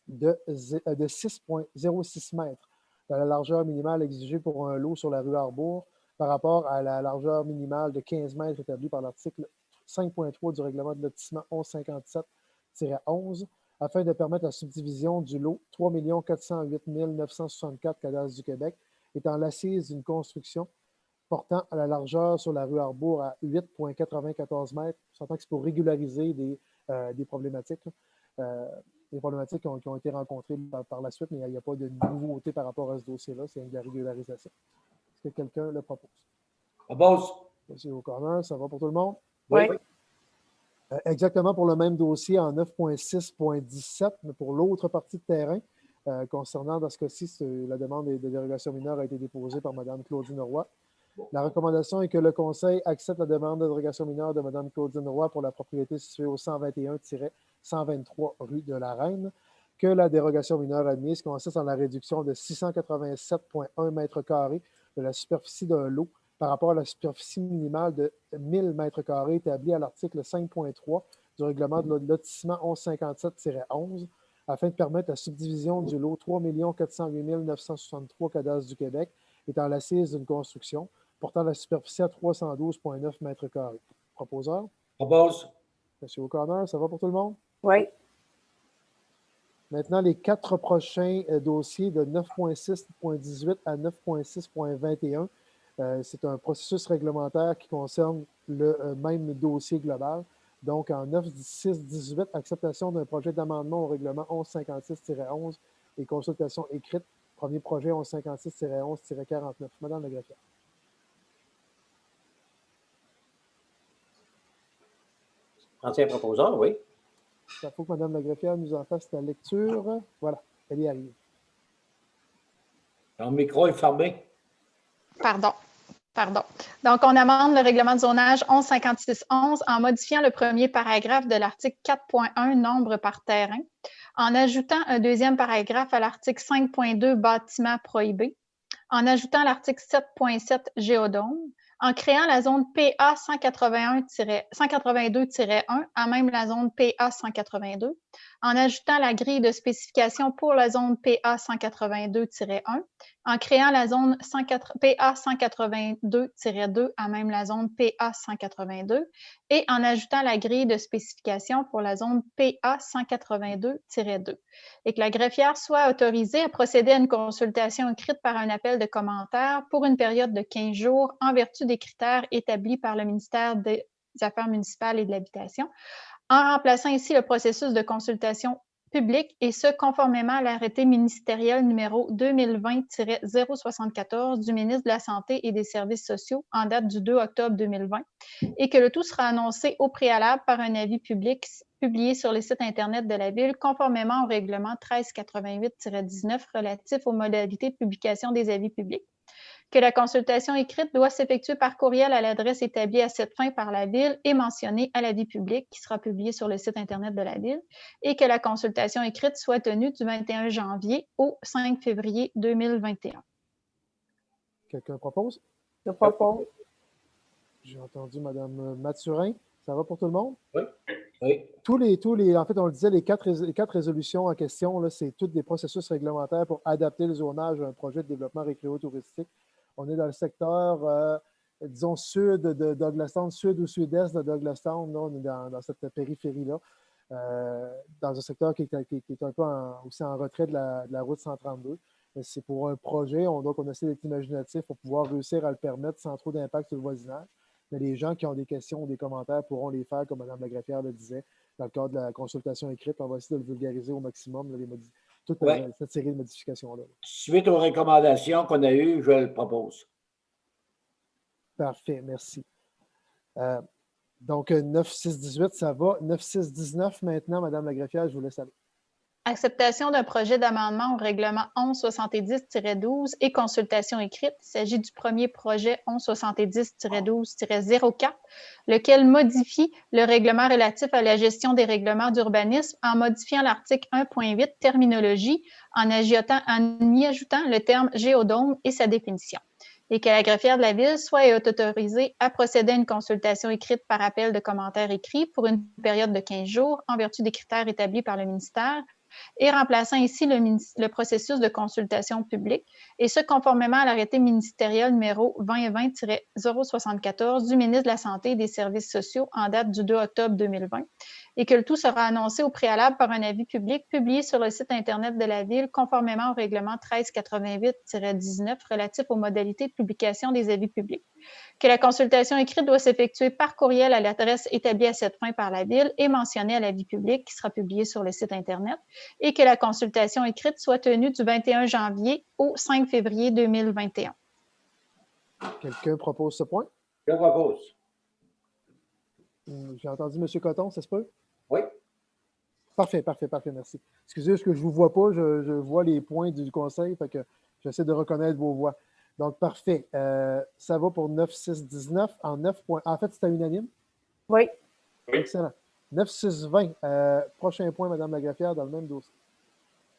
de 6,06 mètres de la largeur minimale exigée pour un lot sur la rue Arbour par rapport à la largeur minimale de 15 mètres établie par l'article 5.3 du règlement de lotissement 1157-11 afin de permettre la subdivision du lot 3 408 964 cadastres du Québec étant l'assise d'une construction portant à la largeur sur la rue Arbour à 8,94 mètres. On s'entend que c'est pour régulariser des problématiques. des problématiques qui ont été rencontrées par la suite, mais il n'y a pas de nouveauté par rapport à ce dossier-là. C'est une de la régularisation. Est-ce que quelqu'un le propose? Propose. Monsieur O'Connor, ça va pour tout le monde? Oui. Exactement pour le même dossier en 9.6.17, mais pour l'autre partie de terrain, concernant dans ce cas-ci, la demande de dérogation mineure a été déposée par Mme Claudine Roy. La recommandation est que le Conseil accepte la demande de dérogation mineure de Mme Claudine Roy pour la propriété située au 121-123 rue de la Reine, que la dérogation mineure admise consiste en la réduction de 687,1 mètres carrés de la superficie d'un lot par rapport à la superficie minimale de 1000 mètres carrés établie à l'article 5.3 du règlement de lotissement 1157-11 afin de permettre la subdivision du lot 3 408 963 cadastres du Québec étant l'assise d'une construction portant la superficie à 312,9 mètres carrés. Proposeur? Propose. M. O'Connor, ça va pour tout le monde? Oui. Maintenant, les 4 prochains dossiers de 9.6.18 à 9.6.21. C'est un processus réglementaire qui concerne le même dossier global. Donc, en 9.6.18, acceptation d'un projet d'amendement au règlement 1156-11 et consultation écrite. Premier projet 1156-11-49. Madame la greffière. Ancien proposeur, oui. Il faut que Mme la greffière nous en fasse la lecture. Voilà, elle y arrive. Ton micro est fermé. Pardon. Donc, on amende le règlement de zonage 1156-11 en modifiant le premier paragraphe de l'article 4.1, nombre par terrain, en ajoutant un deuxième paragraphe à l'article 5.2, bâtiment prohibé, en ajoutant l'article 7.7, géodôme, en créant la zone PA 182-1 à même la zone PA 182, en ajoutant la grille de spécification pour la zone PA 182-1, en créant la zone PA 182-2 à même la zone PA 182 et en ajoutant la grille de spécification pour la zone PA 182-2 et que la greffière soit autorisée à procéder à une consultation écrite par un appel de commentaires pour une période de 15 jours en vertu des critères établis par le ministère des Affaires municipales et de l'Habitation, en remplaçant ici le processus de consultation publique et ce, conformément à l'arrêté ministériel numéro 2020-074 du ministre de la Santé et des Services sociaux en date du 2 octobre 2020 et que le tout sera annoncé au préalable par un avis public publié sur les sites Internet de la Ville conformément au règlement 1388-19 relatif aux modalités de publication des avis publics. Que la consultation écrite doit s'effectuer par courriel à l'adresse établie à cette fin par la Ville et mentionnée à l'avis public qui sera publié sur le site Internet de la Ville et que la consultation écrite soit tenue du 21 janvier au 5 février 2021. Quelqu'un propose? Je propose. J'ai entendu Mme Mathurin. Ça va pour tout le monde? Oui. Oui. En fait, on le disait, les quatre résolutions en question, c'est tous des processus réglementaires pour adapter le zonage à un projet de développement récréo-touristique. On est dans le secteur, disons, sud de Douglastown, sud ou sud-est de Douglastown. Là, on est dans cette périphérie-là, dans un secteur qui est un peu aussi en retrait de la route 132. C'est pour un projet, donc on essaie d'être imaginatif pour pouvoir réussir à le permettre sans trop d'impact sur le voisinage. Mais les gens qui ont des questions ou des commentaires pourront les faire, comme Mme la greffière le disait, dans le cadre de la consultation écrite. On va essayer de le vulgariser au maximum, toute cette série de modifications-là. Suite aux recommandations qu'on a eues, je le propose. Parfait, merci. Donc, 9.6.18, ça va. 9.6.19 maintenant, Mme la greffière, je vous laisse aller. Acceptation d'un projet d'amendement au règlement 1170-12 et consultation écrite. Il s'agit du premier projet 1170-12-04, lequel modifie le règlement relatif à la gestion des règlements d'urbanisme en modifiant l'article 1.8 terminologie en y ajoutant le terme géodôme et sa définition. Et que la greffière de la Ville soit autorisée à procéder à une consultation écrite par appel de commentaires écrits pour une période de 15 jours en vertu des critères établis par le ministère et remplaçant ici le processus de consultation publique, et ce, conformément à l'arrêté ministériel numéro 2020-074 du ministre de la Santé et des Services sociaux en date du 2 octobre 2020, et que le tout sera annoncé au préalable par un avis public publié sur le site Internet de la Ville, conformément au règlement 1388-19 relatif aux modalités de publication des avis publics. que la consultation écrite doit s'effectuer par courriel à l'adresse établie à cette fin par la Ville et mentionnée à l'avis public qui sera publié sur le site Internet, et que la consultation écrite soit tenue du 21 janvier au 5 février 2021. Quelqu'un propose ce point? Je propose. J'ai entendu M. Coton, ça se peut? Oui. Parfait, merci. Excusez, ce que je ne vous vois pas, je vois les points du conseil, fait que j'essaie de reconnaître vos voix. Donc, parfait. Ça va pour 9-6-19 en 9 points. En fait, c'était unanime? Oui. Excellent. 9-6-20. Prochain point, Mme Lagraffière, dans le même dossier.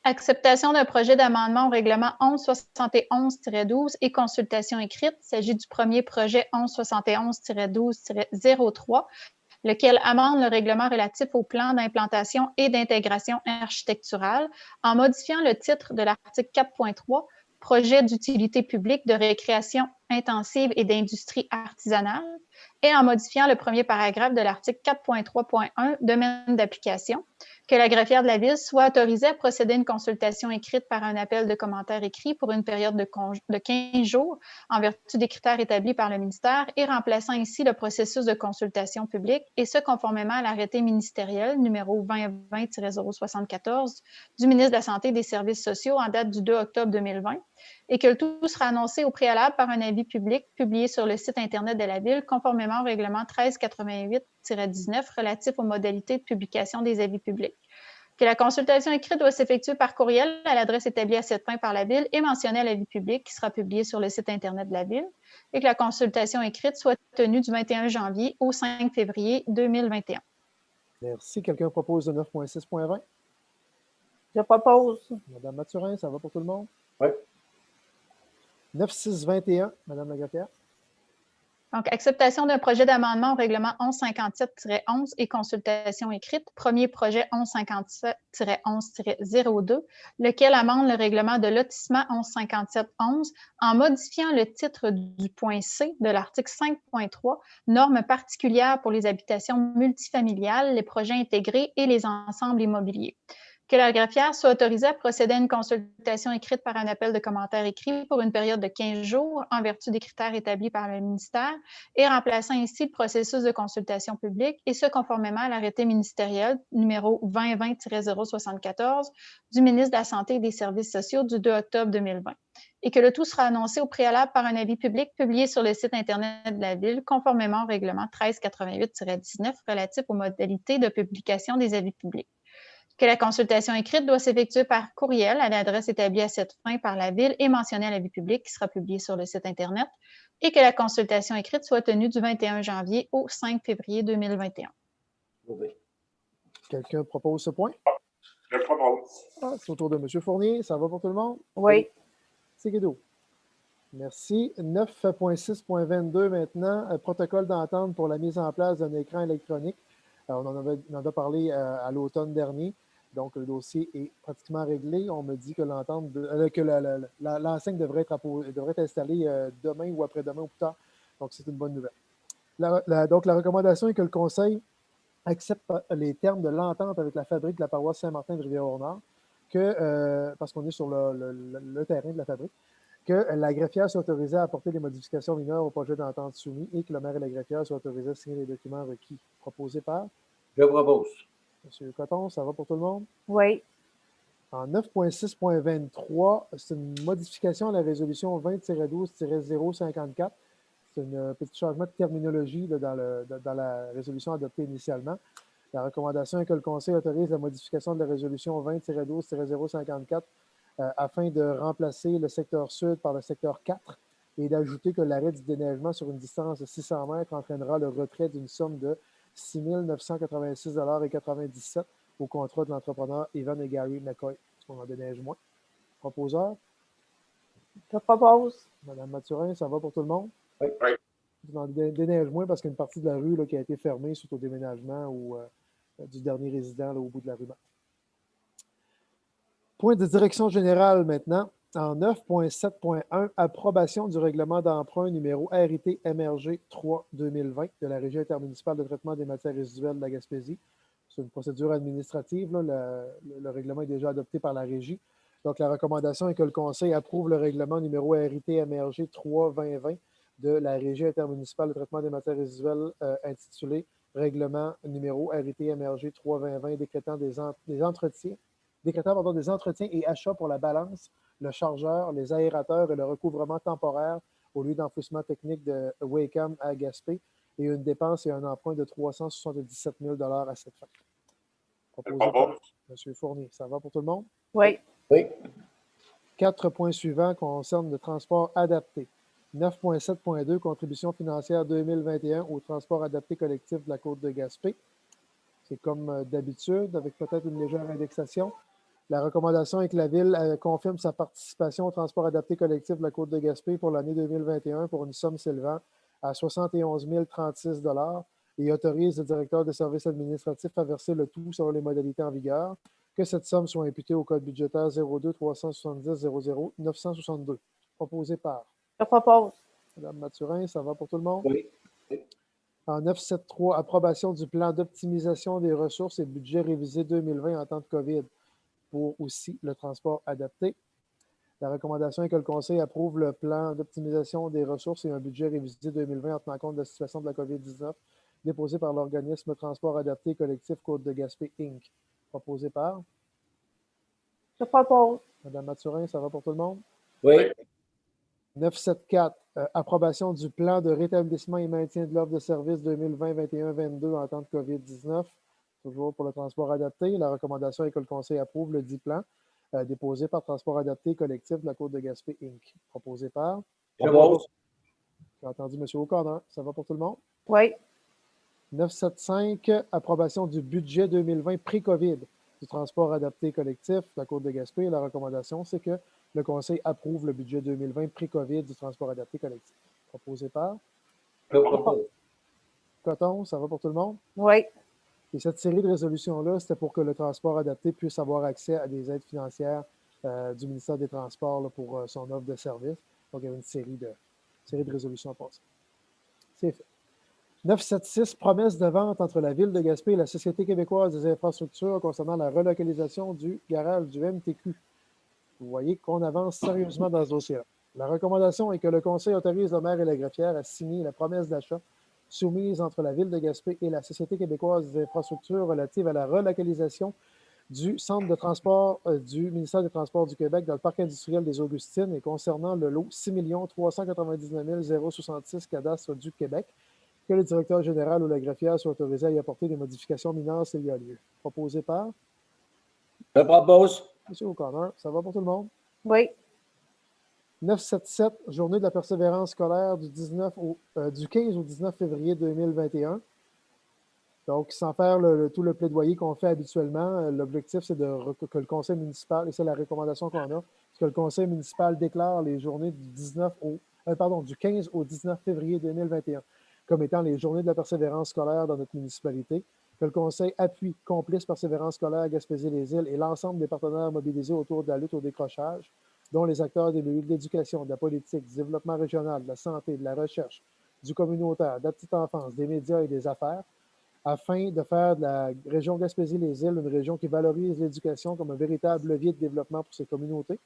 Acceptation d'un projet d'amendement au règlement 1171-12 et consultation écrite. Il s'agit du premier projet 1171-12-03, lequel amende le règlement relatif au plan d'implantation et d'intégration architecturale en modifiant le titre de l'article 4.3, projet d'utilité publique de récréation intensive et d'industrie artisanale, et en modifiant le premier paragraphe de l'article 4.3.1, domaine d'application, que la greffière de la Ville soit autorisée à procéder à une consultation écrite par un appel de commentaires écrits pour une période de 15 jours en vertu des critères établis par le ministère et remplaçant ainsi le processus de consultation publique, et ce conformément à l'arrêté ministériel numéro 2020-074 du ministre de la Santé et des Services sociaux en date du 2 octobre 2020, et que le tout sera annoncé au préalable par un avis public publié sur le site Internet de la Ville conformément au règlement 1388-19 relatif aux modalités de publication des avis publics. Que la consultation écrite doit s'effectuer par courriel à l'adresse établie à cette fin par la Ville et mentionnée à l'avis public qui sera publié sur le site Internet de la Ville, et que la consultation écrite soit tenue du 21 janvier au 5 février 2021. Merci. Quelqu'un propose de 9.6.20? Je propose. Mme Mathurin, ça va pour tout le monde? Oui. 9.6.21, Mme Lagraffière. Donc, acceptation d'un projet d'amendement au règlement 1157-11 et consultation écrite, premier projet 1157-11-02, lequel amende le règlement de lotissement 1157-11 en modifiant le titre du point C de l'article 5.3, normes particulières pour les habitations multifamiliales, les projets intégrés et les ensembles immobiliers. Que la greffière soit autorisée à procéder à une consultation écrite par un appel de commentaires écrit pour une période de 15 jours en vertu des critères établis par le ministère et remplaçant ainsi le processus de consultation publique, et ce conformément à l'arrêté ministériel numéro 2020-074 du ministre de la Santé et des Services sociaux du 2 octobre 2020. Et que le tout sera annoncé au préalable par un avis public publié sur le site Internet de la Ville conformément au règlement 1388-19 relatif aux modalités de publication des avis publics. Que la consultation écrite doit s'effectuer par courriel à l'adresse établie à cette fin par la Ville et mentionnée à l'avis public qui sera publié sur le site Internet, et que la consultation écrite soit tenue du 21 janvier au 5 février 2021. Oui. Quelqu'un propose ce point? Je propose. C'est au tour de M. Fournier. Ça va pour tout le monde? Oui. C'est Guido. Merci. 9.6.22 maintenant. Protocole d'entente pour la mise en place d'un écran électronique. On en a parlé à l'automne dernier. Donc, le dossier est pratiquement réglé. On me dit que l'enseigne devrait être installée demain ou après-demain ou plus tard. Donc, c'est une bonne nouvelle. Donc, la recommandation est que le Conseil accepte les termes de l'entente avec la fabrique de la paroisse Saint-Martin de Rivière-au-Nord, parce qu'on est sur le terrain de la fabrique, que la greffière soit autorisée à apporter des modifications mineures au projet d'entente soumis et que le maire et la greffière soient autorisés à signer les documents requis. Proposés par? Je propose. M. Coton, ça va pour tout le monde? Oui. En 9.6.23, c'est une modification à la résolution 20-12-054. C'est un petit changement de terminologie dans la résolution adoptée initialement. La recommandation est que le Conseil autorise la modification de la résolution 20-12-054 afin de remplacer le secteur sud par le secteur 4 et d'ajouter que l'arrêt du déneigement sur une distance de 600 mètres entraînera le retrait d'une somme de 6 986,97 $ au contrat de l'entrepreneur Evan et Gary McCoy, parce qu'on en déneige moins. Proposeur? Je propose. Mme Mathurin, ça va pour tout le monde? Oui. On en déneige moins parce qu'il y a une partie de la rue qui a été fermée suite au déménagement ou du dernier résident au bout de la rue. Point de direction générale maintenant. En 9.7.1, approbation du règlement d'emprunt numéro RIT MRG 3-2020 de la Régie intermunicipale de traitement des matières résiduelles de la Gaspésie. C'est une procédure administrative. Le règlement est déjà adopté par la Régie. Donc, la recommandation est que le Conseil approuve le règlement numéro RIT MRG 3-2020 de la Régie intermunicipale de traitement des matières résiduelles intitulée Règlement numéro RIT-MRG 3-2020 décrétant des entretiens et achats pour la balance, le chargeur, les aérateurs et le recouvrement temporaire au lieu d'enfouissement technique de Wacom à Gaspé et une dépense et un emprunt de 377 000 à cette fin. Proposé par M. Fournier. Ça va pour tout le monde? Oui. Oui. 4 points suivants concernent le transport adapté. 9.7.2, contribution financière 2021 au transport adapté collectif de la Côte de Gaspé. C'est comme d'habitude, avec peut-être une légère indexation. La recommandation est que la Ville confirme sa participation au transport adapté collectif de la Côte de Gaspé pour l'année 2021 pour une somme s'élevant à 71 036 et autorise le directeur des services administratifs à verser le tout selon les modalités en vigueur, que cette somme soit imputée au code budgétaire 02 370 00 962. Proposé par. Je propose. Mme Mathurin, ça va pour tout le monde? Oui. En 9.7.3, approbation du plan d'optimisation des ressources et budget révisé 2020 en temps de COVID pour aussi le transport adapté. La recommandation est que le Conseil approuve le plan d'optimisation des ressources et un budget révisé 2020 en tenant compte de la situation de la COVID-19 déposé par l'organisme Transport adapté collectif Côte de Gaspé, Inc. Proposé par. Je propose. Mme Mathurin, ça va pour tout le monde? Oui. 974, approbation du plan de rétablissement et maintien de l'offre de services 2020-21-22 en temps de COVID-19, toujours pour le transport adapté. La recommandation est que le Conseil approuve le dit plan déposé par Transport adapté collectif de la Côte de Gaspé, Inc. Proposé par. Propose. J'ai entendu M. O'Connor. Ça va pour tout le monde? Oui. 975, approbation du budget 2020 pré-COVID du transport adapté collectif de la Côte de Gaspé. La recommandation, c'est que le Conseil approuve le budget 2020 pré-COVID du transport adapté collectif. Proposé par. Coton, ça va pour tout le monde? Oui. Et cette série de résolutions-là, c'était pour que le transport adapté puisse avoir accès à des aides financières du ministère des Transports là, pour son offre de service. Donc, il y avait une série de résolutions à passer. C'est fait. 976, promesse de vente entre la Ville de Gaspé et la Société québécoise des infrastructures concernant la relocalisation du garage du MTQ. Vous voyez qu'on avance sérieusement dans ce dossier-là. La recommandation est que le Conseil autorise le maire et la greffière à signer la promesse d'achat soumise entre la Ville de Gaspé et la Société québécoise des infrastructures relative à la relocalisation du centre de transport du ministère des Transports du Québec dans le parc industriel des Augustines et concernant le lot 6 399 066 cadastre du Québec, que le directeur général ou la greffière soit autorisé à y apporter des modifications mineures s'il y a lieu. Proposé par. Je propose. M. O'Connor, ça va pour tout le monde? Oui. 977, journée de la persévérance scolaire du 15 au 19 février 2021. Donc, sans faire tout le plaidoyer qu'on fait habituellement, l'objectif, c'est que le conseil municipal, et c'est la recommandation qu'on a, c'est que le conseil municipal déclare les journées du 15 au 19 février 2021 comme étant les journées de la persévérance scolaire dans notre municipalité, que le conseil appuie Complice Persévérance scolaire Gaspésie-les-Îles et l'ensemble des partenaires mobilisés autour de la lutte au décrochage, dont les acteurs des milieux de l'éducation, de la politique, du développement régional, de la santé, de la recherche, du communautaire, de la petite enfance, des médias et des affaires, afin de faire de la région Gaspésie-les-Îles une région qui valorise l'éducation comme un véritable levier de développement pour ses communautés,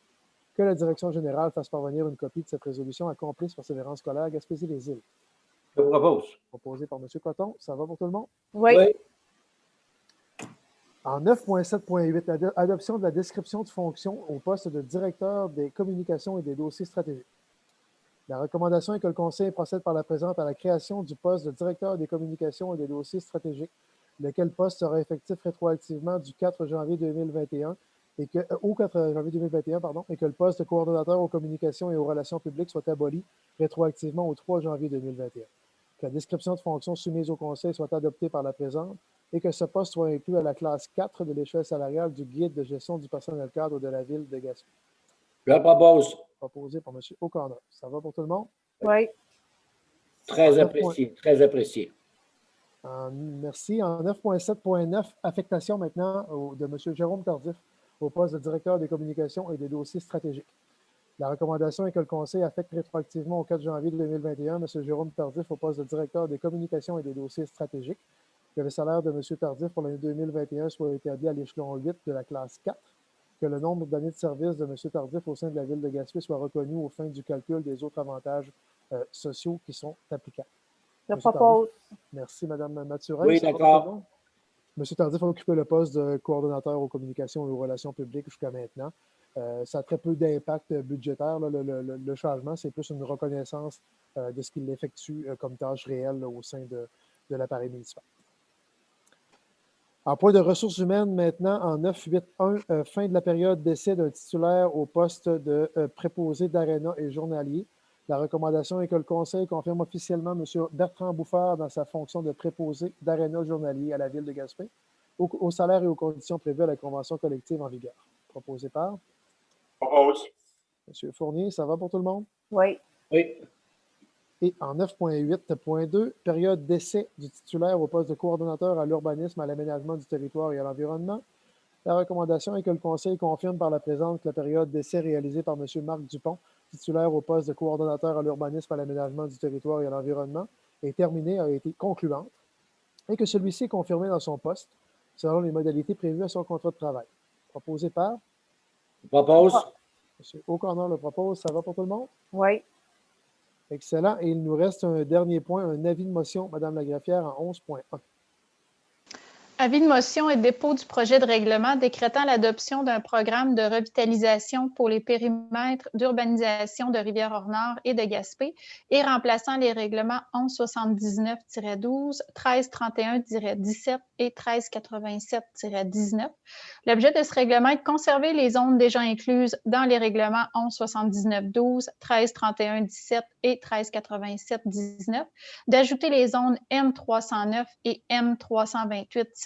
que la direction générale fasse parvenir une copie de cette résolution à Complice Persévérance scolaire Gaspésie-les-Îles. Je propose. Proposé par M. Coton. Ça va pour tout le monde? Oui. En 9.7.8, adoption de la description de fonction au poste de directeur des communications et des dossiers stratégiques. La recommandation est que le Conseil procède par la présente à la création du poste de directeur des communications et des dossiers stratégiques, lequel poste sera effectif rétroactivement du 4 janvier 2021 au 4 janvier 2021, et que le poste de coordonnateur aux communications et aux relations publiques soit aboli rétroactivement au 3 janvier 2021. Que la description de fonction soumise au Conseil soit adoptée par la présente et que ce poste soit inclus à la classe 4 de l'échelle salariale du guide de gestion du personnel cadre de la Ville de Gaspé. Je propose. Proposé par M. O'Connor. Ça va pour tout le monde? Oui. Très apprécié, très apprécié. Merci. En 9.7.9, affectation maintenant de M. Jérôme Tardif au poste de directeur des communications et des dossiers stratégiques. La recommandation est que le Conseil affecte rétroactivement au 4 janvier 2021 M. Jérôme Tardif au poste de directeur des communications et des dossiers stratégiques, que le salaire de M. Tardif pour l'année 2021 soit établi à l'échelon 8 de la classe 4, que le nombre d'années de service de M. Tardif au sein de la Ville de Gaspé soit reconnu aux fins du calcul des autres avantages sociaux qui sont applicables. Je Monsieur propose. Tardif. Merci, Mme Mathurin. Oui, Ça va pour d'accord. tout le monde? M. Tardif a occupé le poste de coordonnateur aux communications et aux relations publiques jusqu'à maintenant. Ça a très peu d'impact budgétaire. Là, le changement, c'est plus une reconnaissance de ce qu'il effectue comme tâche réelle là, au sein de l'appareil municipal. En point de ressources humaines, maintenant, en 9.8.1, fin de la période d'essai d'un titulaire au poste de préposé d'ARENA et journalier. La recommandation est que le Conseil confirme officiellement M. Bertrand Bouffard dans sa fonction de préposé d'ARENA journalier à la Ville de Gaspé, au salaire et aux conditions prévues à la convention collective en vigueur. Proposé par Propose. M. Fournier. Ça va pour tout le monde? Oui. Oui. Et en 9.8.2, période d'essai du titulaire au poste de coordonnateur à l'urbanisme, à l'aménagement du territoire et à l'environnement. La recommandation est que le Conseil confirme par la présente que la période d'essai réalisée par M. Marc Dupont, titulaire au poste de coordonnateur à l'urbanisme, à l'aménagement du territoire et à l'environnement, est terminée, a été concluante, et que celui-ci est confirmé dans son poste selon les modalités prévues à son contrat de travail. Proposé par Je propose. M. O'Connor le propose. Ça va pour tout le monde? Oui. Excellent. Et il nous reste un dernier point, un avis de motion, Mme Lagraffière, en 11.1. Avis de motion et dépôt du projet de règlement décrétant l'adoption d'un programme de revitalisation pour les périmètres d'urbanisation de Rivière-Ordinaire et de Gaspé et remplaçant les règlements 1179-12, 1331-17 et 1387-19. L'objet de ce règlement est de conserver les zones déjà incluses dans les règlements 1179-12, 1331-17 et 1387-19, d'ajouter les zones M309 et M328-1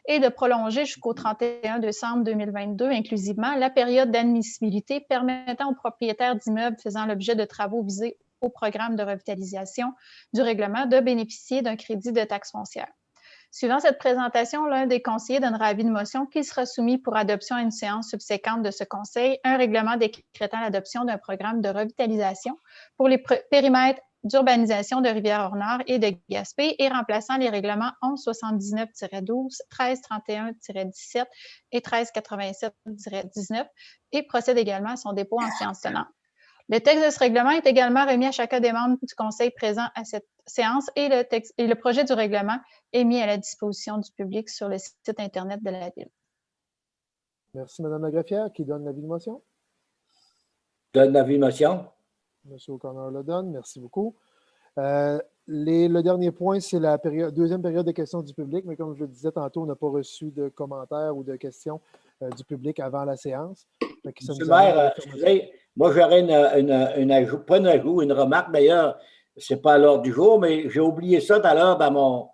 et de prolonger jusqu'au 31 décembre 2022 inclusivement la période d'admissibilité permettant aux propriétaires d'immeubles faisant l'objet de travaux visés au programme de revitalisation du règlement de bénéficier d'un crédit de taxe foncière. Suivant cette présentation, l'un des conseillers donnera avis de motion qui sera soumis pour adoption à une séance subséquente de ce conseil, un règlement décrétant l'adoption d'un programme de revitalisation pour les périmètres d'urbanisation de Rivière-Ordinaire et de Gaspé et remplaçant les règlements 1179-12, 1331-17 et 1387-19 et procède également à son dépôt en séance tenante. Le texte de ce règlement est également remis à chacun des membres du Conseil présent à cette séance et le projet du règlement est mis à la disposition du public sur le site Internet de la Ville. Merci, Mme Lagraffière. Qui donne l'avis de motion? Donne l'avis de motion. M. O'Connor le donne. Merci beaucoup. Le dernier point, c'est la deuxième période de questions du public, mais comme je le disais tantôt, on n'a pas reçu de commentaires ou de questions du public avant la séance. Monsieur le maire, excusez, moi j'aurais une ajout, pas un ajout, une remarque d'ailleurs, c'est pas à l'ordre du jour, mais j'ai oublié ça tout à l'heure dans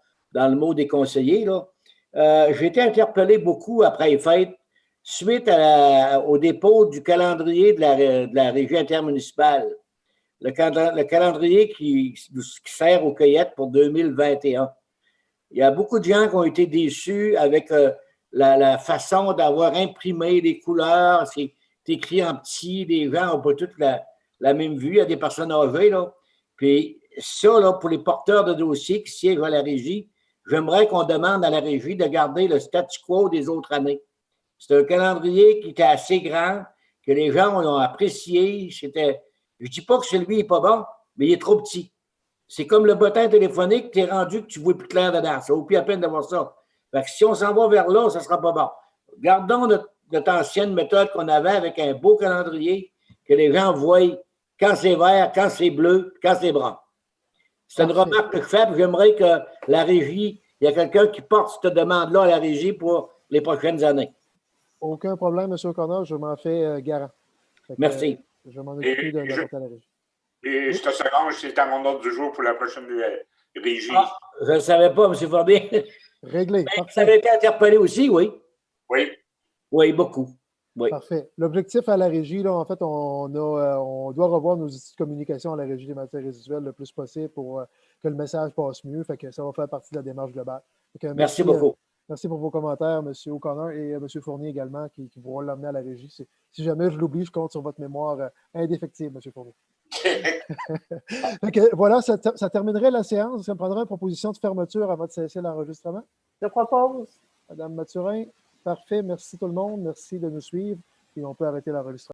le mot des conseillers. J'ai été interpellé beaucoup après les fêtes suite au dépôt du calendrier de la régie intermunicipale. Le calendrier qui sert aux cueillettes pour 2021. Il y a beaucoup de gens qui ont été déçus avec la façon d'avoir imprimé les couleurs. C'est écrit en petit, les gens n'ont pas toutes la même vue. Il y a des personnes âgées. Là. Puis ça, là, pour les porteurs de dossiers qui siègent à la régie, j'aimerais qu'on demande à la régie de garder le statu quo des autres années. C'est un calendrier qui était assez grand, que les gens ont apprécié. Je ne dis pas que celui n'est pas bon, mais il est trop petit. C'est comme le bottin téléphonique, tu es rendu que tu ne vois plus clair dedans. Ça vaut plus la peine d'avoir ça. Fait que si on s'en va vers là, ça ne sera pas bon. Gardons notre ancienne méthode qu'on avait avec un beau calendrier que les gens voient quand c'est vert, quand c'est bleu, quand c'est brun. C'est une remarque que je fais, puis j'aimerais que la régie, il y a quelqu'un qui porte cette demande-là à la régie pour les prochaines années. Aucun problème, M. O'Connor, je m'en fais garant. Merci. Je vais m'en occuper de l'apporter à la régie. Et je te seconde, c'est à mon ordre du jour pour la prochaine régie. Ah, je ne le savais pas, M. Fournier. Réglé. Ça avait été interpellé aussi, oui? Oui. Oui, beaucoup. Oui. Parfait. L'objectif à la régie, là, en fait, on doit revoir nos outils de communication à la régie des matières résiduelles le plus possible pour que le message passe mieux. Fait que ça va faire partie de la démarche globale. Merci beaucoup. Merci pour vos commentaires, M. O'Connor, et M. Fournier également, qui pourront l'emmener à la régie. Si jamais je l'oublie, je compte sur votre mémoire indéfectible, M. Fournier. Voilà, ça terminerait la séance. Ça me prendrait une proposition de fermeture avant de cesser l'enregistrement. Je propose. Madame Mathurin, parfait. Merci tout le monde. Merci de nous suivre. Et on peut arrêter l'enregistrement.